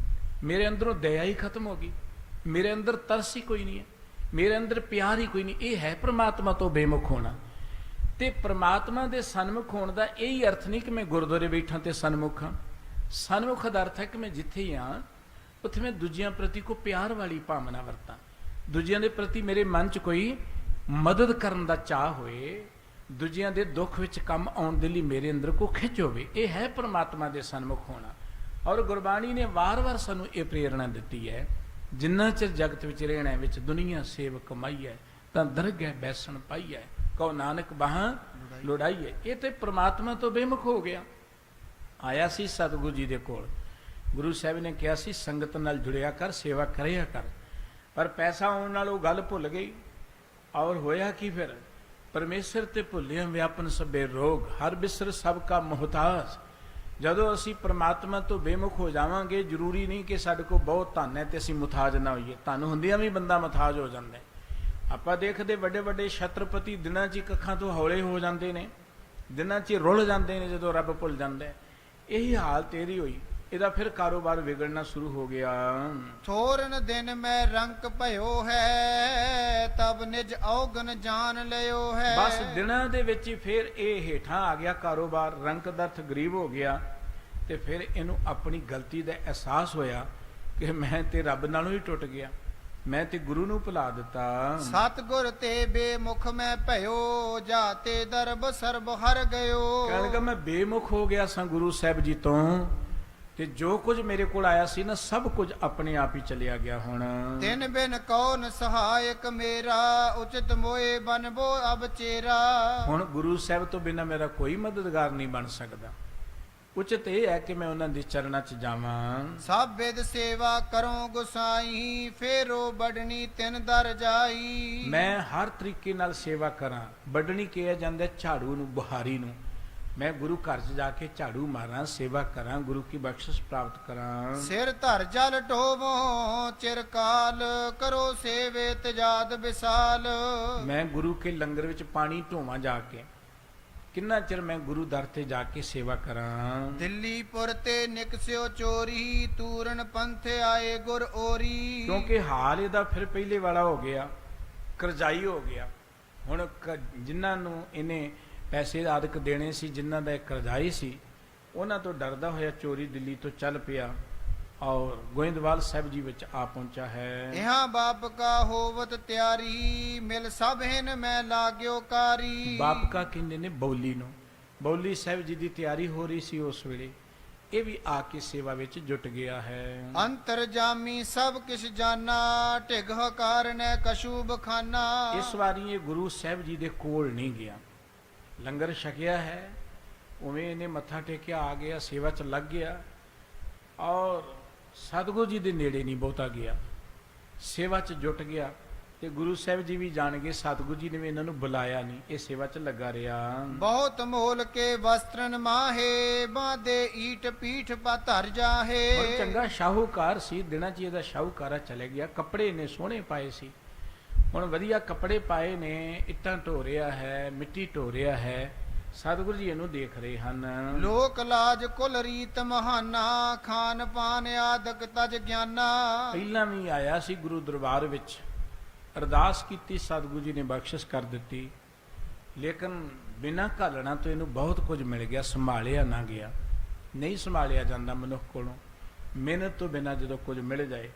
ਮੇਰੇ ਅੰਦਰੋਂ ਦਇਆ ਹੀ ਖਤਮ ਹੋ ਗਈ, ਮੇਰੇ ਅੰਦਰ ਤਰਸ ਹੀ ਕੋਈ ਨਹੀਂ ਹੈ, ਮੇਰੇ ਅੰਦਰ ਪਿਆਰ ਹੀ ਕੋਈ ਨਹੀਂ। ਇਹ ਹੈ ਪਰਮਾਤਮਾ ਤੋਂ ਬੇਮੁਖ ਹੋਣਾ। ਤੇ ਪਰਮਾਤਮਾ ਦੇ ਸਨਮੁਖ ਹੋਣ ਦਾ ਇਹ ਹੀ ਅਰਥ ਨਹੀਂ ਕਿ ਮੈਂ ਗੁਰਦੁਆਰੇ ਬੈਠਾ ਤੇ ਸਨਮੁਖ ਹਾਂ। ਸਨਮੁਖ ਦਾ ਅਰਥ ਹੈ ਕਿ ਮੈਂ ਜਿੱਥੇ ਹੀ ਹਾਂ ਉੱਥੇ ਮੈਂ ਦੂਜਿਆਂ ਪ੍ਰਤੀ ਕੋਈ ਪਿਆਰ ਵਾਲੀ ਭਾਵਨਾ ਵਰਤਾਂ, ਦੂਜਿਆਂ ਦੇ ਪ੍ਰਤੀ ਮੇਰੇ ਮਨ 'ਚ ਕੋਈ ਮਦਦ ਕਰਨ ਦਾ ਚਾਹ ਹੋਏ, ਦੂਜਿਆਂ ਦੇ ਦੁੱਖ ਵਿੱਚ ਕੰਮ ਆਉਣ ਦੇ ਲਈ ਮੇਰੇ ਅੰਦਰ ਕੋਈ ਖਿੱਚ ਹੋਵੇ। ਇਹ ਹੈ ਪਰਮਾਤਮਾ ਦੇ ਸਨਮੁਖ ਹੋਣਾ। ਔਰ ਗੁਰਬਾਣੀ ਨੇ ਵਾਰ-ਵਾਰ ਸਾਨੂੰ ਇਹ ਪ੍ਰੇਰਣਾ ਦਿੱਤੀ ਹੈ, ਜਿੰਨਾ ਚਿਰ ਜਗਤ ਵਿੱਚ ਰਹਿਣਾ ਵਿੱਚ ਦੁਨੀਆ ਸੇਵ ਕਮਾਈ ਹੈ, ਤਾਂ ਦਰਗਹਿ ਬੈਸਣ ਪਾਈ ਹੈ, ਕਹੋ ਨਾਨਕ ਬਾਹਾਂ ਲੋੜਾਈ ਹੈ। ਇਹ ਤੇ ਪਰਮਾਤਮਾ ਤੋਂ ਬੇਮੁਖ ਹੋ ਗਿਆ। ਆਇਆ ਸੀ ਸਤਿਗੁਰੂ ਜੀ ਦੇ ਕੋਲ, ਗੁਰੂ ਸਾਹਿਬ ਨੇ ਕਿਹਾ ਸੀ ਸੰਗਤ ਨਾਲ ਜੁੜਿਆ ਕਰ, ਸੇਵਾ ਕਰਿਆ ਕਰ। ਪਰ ਪੈਸਾ ਆਉਣ ਨਾਲ ਉਹ ਗੱਲ ਭੁੱਲ ਗਈ। ਔਰ ਹੋਇਆ ਕੀ ਫਿਰ? ਪਰਮੇਸ਼ਰ ਤੇ ਭੁੱਲਿਆ ਵਿਆਪਨ ਸਭੇ ਰੋਗ, ਹਰ ਬਿਸਰ ਸਭ ਕਾ ਮੁਹਤਾਜ। ਜਦੋਂ ਅਸੀਂ ਪਰਮਾਤਮਾ ਤੋਂ ਬੇਮੁਖ ਹੋ ਜਾਵਾਂਗੇ, ਜ਼ਰੂਰੀ ਨਹੀਂ ਕਿ ਸਾਡੇ ਕੋਲ ਬਹੁਤ ਧਨ ਹੈ ਤੇ ਅਸੀਂ ਮੁਤਾਜ ਨਾ ਹੋਈਏ। ਧਨ ਹੁੰਦਿਆਂ ਵੀ ਬੰਦਾ ਮੁਤਾਜ ਹੋ ਜਾਂਦਾ ਹੈ। ਆਪਾਂ ਦੇਖਦੇ ਵੱਡੇ ਵੱਡੇ ਛਤਰਪਤੀ ਦਿਨਾਂ 'ਚ ਅੱਖਾਂ ਤੋਂ ਹੌਲੇ ਹੋ ਜਾਂਦੇ ਨੇ, ਦਿਨਾਂ 'ਚ ਰੁੱਲ ਜਾਂਦੇ ਨੇ ਜਦੋਂ ਰੱਬ ਭੁੱਲ ਜਾਂਦਾ ਹੈ। ਇਹੀ ਹਾਲ ਤੇਰੀ ਹੋਈ। ਇਹਦਾ ਫਿਰ ਕਾਰੋਬਾਰ ਵਿਗੜਨਾ ਸ਼ੁਰੂ ਹੋ ਗਿਆ। ਥੋਰਨ ਦਿਨ ਮੈਂ ਰੰਕ ਭਇਓ ਹੈ, ਤਬ ਨਿਜ ਔਗਨ ਜਾਣ ਲਿਓ ਹੈ। ਬਸ ਦਿਨਾਂ ਦੇ ਵਿੱਚ ਹੀ ਫਿਰ ਇਹ ਹੇਠਾਂ ਆ ਗਿਆ ਕਾਰੋਬਾਰ, ਰੰਕ ਦਾ ਅਰਥ ਗਰੀਬ ਹੋ ਗਿਆ। ਤੇ ਫਿਰ ਇਹਨੂੰ ਆਪਣੀ ਗਲਤੀ ਦਾ ਅਹਿਸਾਸ ਹੋਇਆ ਕਿ ਮੈਂ ਤੇ ਰੱਬ ਨਾਲੋਂ ਹੀ ਟੁੱਟ ਗਿਆ, ਮੈਂ ਤੇ ਗੁਰੂ ਨੂੰ ਭੁਲਾ ਦਿੱਤਾ। ਸਤਿਗੁਰ ਤੇ ਬੇਮੁਖ ਮੈਂ ਭਇਓ, ਜਾਤੇ ਦਰਬ ਸਰਬ ਹਰ ਗਇਓ। ਕਹਿਣ ਲੱਗਾ ਮੈਂ ਬੇਮੁਖ ਹੋ ਗਿਆ ਸਾਂ ਗੁਰੂ ਸਾਹਿਬ ਜੀ ਤੋਂ, ਤੇ ਜੋ ਕੁਝ ਮੇਰੇ ਕੋਲ ਆਇਆ ਸੀ ਨਾ, ਸਭ ਕੁਝ ਆਪਣੇ ਆਪ ਹੀ ਚਲਿਆ ਗਿਆ। ਹੁਣ ਤਿਨ ਬਿਨ ਕੌਣ ਸਹਾਇਕ ਮੇਰਾ, ਉਚਿਤ ਮੋਏ ਬਨਬੋ ਅਬ ਚੇਰਾ। ਹੁਣ ਗੁਰੂ ਸਾਹਿਬ ਤੋਂ ਬਿਨਾਂ ਮੇਰਾ ਕੋਈ ਮਦਦਗਾਰ ਨਹੀਂ ਬਣ ਸਕਦਾ। ਉਚਿਤ ਇਹ ਹੈ ਕਿ ਮੈਂ ਉਹਨਾਂ ਦੇ ਚਰਨਾਂ 'ਚ ਜਾਵਾਂ। ਸਭ ਵਿਦ ਸੇਵਾ ਕਰੋ ਗੁਸਾਈ, ਫੇਰੋ ਬੜਨੀ ਤਿਨ ਦਰ ਜਾਈ। ਮੈਂ ਹਰ ਤਰੀਕੇ ਨਾਲ ਸੇਵਾ ਕਰਾਂ। ਵੱਢਣੀ ਕਿਹਾ ਜਾਂਦਾ ਝਾੜੂ ਨੂੰ, ਬੁਹਾਰੀ ਨੂੰ। ਮੈਂ ਗੁਰੂ ਘਰ 'ਚ ਜਾ ਕੇ ਝਾੜੂ ਮਾਰਾਂ, ਸੇਵਾ ਕਰਾਂ, ਗੁਰੂ ਕੀ ਬਖਸ਼ਿਸ਼ ਪ੍ਰਾਪਤ ਕਰਾਂ। ਸਿਰ ਧਰ ਜਲ ਢੋਵੋ ਚਿਰਕਾਲ, ਕਰੋ ਸੇਵੇ ਤਜਾਦ ਵਿਸਾਲ। ਮੈਂ ਗੁਰੂ ਕੇ ਲੰਗਰ ਵਿੱਚ ਪਾਣੀ ਢੋਵਾਂ ਜਾ ਕੇ, ਕਿੰਨਾ ਚਿਰ ਮੈਂ ਗੁਰੂ ਦਰ ਤੇ ਜਾ ਕੇ ਸੇਵਾ ਕਰਾਂ। ਦਿੱਲੀ ਪੁਰ ਤੇ ਨਿਕਸਿਓ ਚੋਰੀ, ਤੂਰਨ ਪੰਥ ਆਏ ਗੁਰ ਓਰੀ। ਕਿਉਂਕਿ ਹਾਲ ਇਹਦਾ ਫਿਰ ਪਹਿਲੇ ਵਾਲਾ ਹੋ ਗਿਆ, ਕਰਜ਼ਾਈ ਹੋ ਗਿਆ। ਹੁਣ ਜਿਨ੍ਹਾਂ ਨੂੰ ਇਹਨੇ ਪੈਸੇ ਆਦਿਕ ਦੇਣੇ ਸੀ, ਜਿਨ੍ਹਾਂ ਦਾ ਇਹ ਕਰਜ਼ਾਈ ਸੀ, ਉਹਨਾਂ ਤੋਂ ਡਰਦਾ ਹੋਇਆ ਚੋਰੀ ਦਿੱਲੀ ਤੋਂ ਚੱਲ ਪਿਆ ਔਰ ਗੋਇੰਦਵਾਲ ਸਾਹਿਬ ਜੀ ਵਿੱਚ ਆ ਪਹੁੰਚਾ ਹੈ। ਇਹਾਂ ਬਾਪ ਕਾ ਹੋਵਤ ਤਿਆਰੀ, ਮਿਲ ਸਭ ਹਿਨ ਮੈਂ ਲਾਗਿਓ ਕਾਰੀ। ਬਾਪ ਕਾ ਕਹਿੰਦੇ ਨੇ ਬੌਲੀ ਨੂੰ। ਬੌਲੀ ਸਾਹਿਬ ਜੀ ਦੀ ਤਿਆਰੀ ਹੋ ਰਹੀ ਸੀ ਉਸ ਵੇਲੇ। ਇਹ ਵੀ ਆ ਕੇ ਸੇਵਾ ਵਿੱਚ ਜੁਟ ਗਿਆ ਹੈ। ਅੰਤਰਜਾਮੀ ਸਭ ਕਿਛ ਜਾਨਾ, ਢਿਗ ਕਾਰਨੈ ਕਛੂ ਬਖਾਨਾ। ਇਸ ਵਾਰੀ ਇਹ ਗੁਰੂ ਸਾਹਿਬ ਜੀ ਦੇ ਕੋਲ ਨਹੀਂ ਗਿਆ, ਲੰਗਰ ਛਕਿਆ ਹੈ, ਉਵੇਂ ਇਹਨੇ ਮੱਥਾ ਟੇਕਿਆ, ਆ ਗਿਆ, ਸੇਵਾ 'ਚ ਲੱਗ ਗਿਆ, ਔਰ ਸਤਿਗੁਰੂ ਜੀ ਦੇ ਨੇੜੇ ਨਹੀਂ ਬਹੁਤਾ ਗਿਆ, ਸੇਵਾ 'ਚ ਜੁਟ ਗਿਆ। ਤੇ ਗੁਰੂ ਸਾਹਿਬ ਜੀ ਵੀ ਜਾਣ ਗਏ, ਸਤਿਗੁਰੂ ਜੀ ਨੇ ਵੀ ਇਹਨਾਂ ਨੂੰ ਬੁਲਾਇਆ ਨਹੀਂ, ਇਹ ਸੇਵਾ 'ਚ ਲੱਗਾ ਰਿਹਾ। ਬਹੁਤ ਮੋਲ ਕੇ ਵਸਤਰਨ ਮਾਹੇ, ਬਾਂਦੇ ਈਟ ਪੀਠ ਪਾ ਧਰ ਜਾਹੇ। ਹੁਣ ਚੰਗਾ ਸ਼ਾਹੂਕਾਰ ਸੀ, ਦਿਨਾਂ 'ਚ ਇਹਦਾ ਸ਼ਾਹੂਕਾਰਾ ਚਲੇ ਗਿਆ, ਕੱਪੜੇ ਨੇ ਸੋਹਣੇ ਪਾਏ ਸੀ, ਹੁਣ ਵਧੀਆ ਕੱਪੜੇ ਪਾਏ ਨੇ, ਇੱਟਾਂ ਢੋ ਰਿਹਾ ਹੈ, ਮਿੱਟੀ ਢੋ ਰਿਹਾ ਹੈ, ਸਤਿਗੁਰੂ ਜੀ ਇਹਨੂੰ ਦੇਖ ਰਹੇ ਹਨ। ਲੋਕ ਲਾਜ ਕੁਲ ਰੀਤ ਮਹਾਨਾ, ਖਾਨ ਪਾਨ ਆਦਿਕ ਤਜ ਗਿਆਨਾ। ਪਹਿਲਾਂ ਵੀ ਆਇਆ ਸੀ ਗੁਰੂ ਦਰਬਾਰ ਵਿੱਚ, ਅਰਦਾਸ ਕੀਤੀ, ਸਤਿਗੁਰੂ ਜੀ ਨੇ ਬਖਸ਼ਿਸ਼ ਕਰ ਦਿੱਤੀ, ਲੇਕਿਨ ਬਿਨਾਂ ਘਾਲਣਾ ਤੋਂ ਇਹਨੂੰ ਬਹੁਤ ਕੁਝ ਮਿਲ ਗਿਆ, ਸੰਭਾਲਿਆ ਨਾ ਗਿਆ, ਨਹੀਂ ਸੰਭਾਲਿਆ ਜਾਂਦਾ ਮਨੁੱਖ ਕੋਲੋਂ, ਮਿਹਨਤ ਤੋਂ ਬਿਨਾਂ ਜਦੋਂ ਕੁਝ ਮਿਲ ਜਾਏ।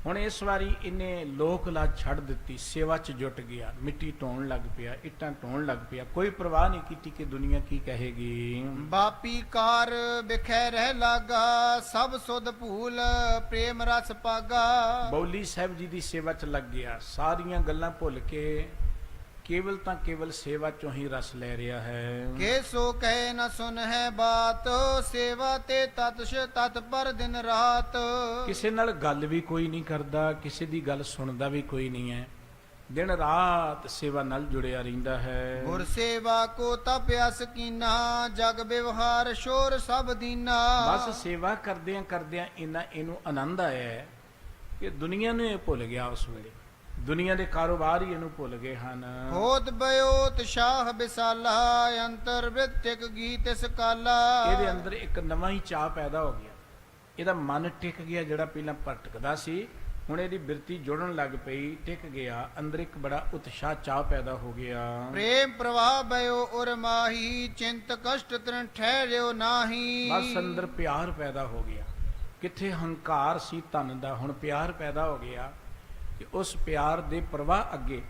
ਹੁਣ ਇਸ ਵਾਰੀ ਇਹਨੇ ਲੋਕ ਲਾਜ ਛੱਡ ਦਿੱਤੀ, ਸੇਵਾ 'ਚ ਜੁਟ ਗਿਆ, ਮਿੱਟੀ ਢੋਣ ਲੱਗ ਪਿਆ, ਇੱਟਾਂ ਢੋਣ ਲੱਗ ਪਿਆ, ਕੋਈ ਪਰਵਾਹ ਨਹੀਂ ਕੀਤੀ ਕਿ ਦੁਨੀਆ ਕੀ ਕਹੇਗੀ। ਬਾਪੀ ਕਾਰ ਬਿਖੈ ਰਹਿ ਲਾਗਾ, ਸਭ ਸੁਧ ਭੂਲ ਪ੍ਰੇਮ ਰਸ ਪਾਗਾ। ਬੌਲੀ ਸਾਹਿਬ ਜੀ ਦੀ ਸੇਵਾ 'ਚ ਲੱਗ ਗਿਆ, ਸਾਰੀਆਂ ਗੱਲਾਂ ਭੁੱਲ ਕੇ ਕੇਵਲ ਤਾਂ ਕੇਵਲ ਸੇਵਾ 'ਚੋਂ ਹੀ ਰਸ ਲੈ ਰਿਹਾ ਹੈ। ਕੇ ਸੋ ਕਹੇ ਨ ਸੁਨ ਹੈ ਬਾਤ, ਸੇਵਾ ਤੇ ਤਤਸ਼ ਤਤ ਪਰ ਦਿਨ ਰਾਤ। ਕਿਸੇ ਨਾਲ ਗੱਲ ਵੀ ਕੋਈ ਨਹੀਂ ਕਰਦਾ, ਕਿਸੇ ਦੀ ਗੱਲ ਸੁਣਦਾ ਵੀ ਕੋਈ ਨਹੀਂ ਹੈ, ਦਿਨ ਰਾਤ ਸੇਵਾ ਨਾਲ ਜੁੜਿਆ ਰਹਿੰਦਾ ਹੈ। ਗੁਰ ਸੇਵਾ ਕੋ ਤਪਿਆ ਸਕੀਨਾ, ਜਗ ਵਿਵਹਾਰ ਸ਼ੋਰ ਸਭ ਦੀਨਾ। ਬਸ ਸੇਵਾ ਕਰਦਿਆਂ ਕਰਦਿਆਂ ਇਹਨੂੰ ਆਨੰਦ ਆਇਆ ਹੈ ਕਿ ਦੁਨੀਆ ਨੂੰ ਇਹ ਭੁੱਲ ਗਿਆ, ਉਸ ਵੇਲੇ ਦੁਨੀਆ ਦੇ ਕਾਰੋਬਾਰ ਹੀ ਇਹਨੂੰ ਭੁੱਲ ਗਏ ਹਨ। ਹੋਤ ਬਯੋਤ ਸ਼ਾਹ ਬਿਸਾਲਾ, ਅੰਤਰ ਵਿਤਿਕ ਗੀਤ ਇਸ ਕਾਲਾ। ਇਹਦੇ ਅੰਦਰ ਇੱਕ ਨਵਾਂ ਹੀ ਚਾਅ ਪੈਦਾ ਹੋ ਗਿਆ, ਇਹਦਾ ਮਨ ਟਿਕ ਗਿਆ, ਜਿਹੜਾ ਪਹਿਲਾਂ ਭਟਕਦਾ ਸੀ, ਹੁਣ ਇਹਦੀ ਬਿਰਤੀ ਜੁੜਨ ਲੱਗ ਪਈ, ਟਿਕ ਗਿਆ, ਅੰਦਰ ਇੱਕ ਬੜਾ ਉਤਸ਼ਾਹ ਚਾਹ ਪੈਦਾ ਹੋ ਗਿਆ। ਪ੍ਰੇਮ ਪ੍ਰਵਾਹ ਬਯੋ ਉਰ ਮਾਹੀ, ਚਿੰਤ ਕਸ਼ਟ ਤ੍ਰਿਣ ਠਹਿਰਿਓ ਨਾਹੀ। ਬਸ ਅੰਦਰ ਪਿਆਰ ਪੈਦਾ ਹੋ ਗਿਆ, ਕਿੱਥੇ ਹੰਕਾਰ ਸੀ ਧਨ ਦਾ, ਹੁਣ ਪਿਆਰ ਪੈਦਾ ਹੋ ਗਿਆ ਕਿ ਉਸ ਪਿਆਰ ਦੇ ਪ੍ਰਵਾਹ ਅੱਗੇ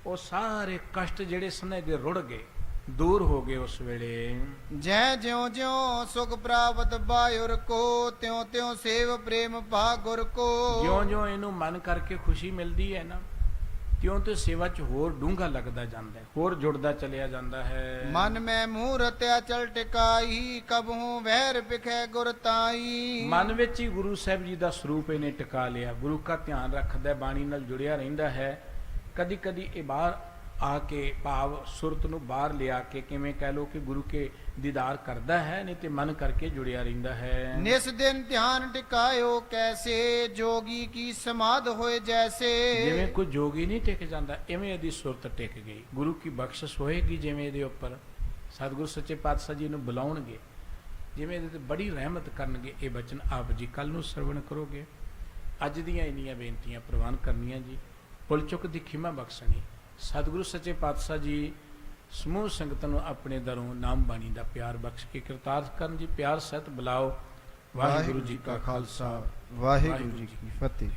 ਉਹ ਸਾਰੇ ਕਸ਼ਟ ਜਿਹੜੇ ਸਨੇ ਦੇ ਰੁੜ ਗਏ, ਦੂਰ ਹੋ ਗਏ ਉਸ ਵੇਲੇ। ਜੈ ਜਿਉ ਜਿਉ ਸੁਖ ਪ੍ਰਾਪਤ ਬਾਯੁਰ ਕੋ, ਤਿਉ ਤਿਉ ਸੇਵ ਪ੍ਰੇਮ ਭਾ ਗੁਰ ਕੋ। ਜਿਉਂ ਜਿਉਂ ਇਹਨੂੰ ਮਨ ਕਰਕੇ ਖੁਸ਼ੀ ਮਿਲਦੀ ਹੈ ਨਾ, ਤਿਉਂ ਤੇ ਸੇਵਾ 'ਚ ਹੋਰ ਡੂੰਘਾ ਲੱਗਦਾ ਜਾਂਦਾ ਹੈ, ਹੋਰ ਜੁੜਦਾ ਚਲਿਆ ਜਾਂਦਾ ਹੈ। ਮਨ ਮੈਂ ਮੂਰਤ ਅਚਲ ਟਿਕਾਈ, ਕਬਹੂ ਵਹਿਰ ਵਿਖੇ ਗੁਰ ਤਾਈ। ਮਨ ਵਿੱਚ ਹੀ ਗੁਰੂ ਸਾਹਿਬ ਜੀ ਦਾ ਸਰੂਪ ਇਹਨੇ ਟਿਕਾ ਲਿਆ, ਗੁਰੂ ਦਾ ਧਿਆਨ ਰੱਖਦਾ, ਬਾਣੀ ਨਾਲ ਜੁੜਿਆ ਰਹਿੰਦਾ ਹੈ। ਕਦੀ ਕਦੀ ਇਹ ਬਾਹਰ ਆ ਕੇ ਭਾਵ ਸੁਰਤ ਨੂੰ ਬਾਹਰ ਲਿਆ ਕੇ, ਕਿਵੇਂ ਕਹਿ ਲੋ ਕਿ ਗੁਰੂ ਕੇ ਦੀਦਾਰ ਕਰਦਾ ਹੈ, ਨਹੀਂ ਤੇ ਮਨ ਕਰਕੇ ਜੁੜਿਆ ਰਹਿੰਦਾ ਹੈ। ਨਿਸ ਦਿਨ ਧਿਆਨ ਟਿਕਾਇਓ ਕੈਸੇ, ਜੋਗੀ ਕੀ ਸਮਾਧ ਹੋਏ ਜੈਸੇ। ਜਿਵੇਂ ਕੋਈ ਜੋਗੀ ਨਹੀਂ ਟਿਕ ਜਾਂਦਾ, ਇਵੇਂ ਇਹਦੀ ਸੁਰਤ ਟਿਕ ਗਈ, ਗੁਰੂ ਕੀ ਬਖਸ਼ਿਸ਼ ਹੋਏਗੀ ਜਿਵੇਂ ਇਹਦੇ ਉੱਪਰ, ਸਤਿਗੁਰੂ ਸੱਚੇ ਪਾਤਸ਼ਾਹ ਜੀ ਨੂੰ ਬੁਲਾਉਣਗੇ, ਜਿਵੇਂ ਇਹਦੇ ਤੇ ਬੜੀ ਰਹਿਮਤ ਕਰਨਗੇ। ਇਹ ਬਚਨ ਆਪ ਜੀ ਕੱਲ ਨੂੰ ਸਰਵਣ ਕਰੋਗੇ। ਅੱਜ ਦੀਆਂ ਇੰਨੀਆਂ ਬੇਨਤੀਆਂ ਪ੍ਰਵਾਨ ਕਰਨੀਆਂ ਜੀ, ਭੁੱਲ ਚੁੱਕ ਦੀ ਖਿਮਾ ਬਖਸ਼ਣੀ। ਸਤਿਗੁਰੂ ਸੱਚੇ ਪਾਤਸ਼ਾਹ ਜੀ ਸਮੂਹ ਸੰਗਤ ਨੂੰ ਆਪਣੇ ਦਰੋਂ ਨਾਮ ਬਾਣੀ ਦਾ ਪਿਆਰ ਬਖਸ਼ ਕੇ ਕਿਰਤਾਰਥ ਕਰਨ ਜੀ। ਪਿਆਰ ਸਹਿਤ ਬੁਲਾਓ। ਵਾਹਿਗੁਰੂ ਜੀ ਕਾ ਖਾਲਸਾ, ਵਾਹਿਗੁਰੂ ਜੀ ਕੀ ਫਤਿਹ।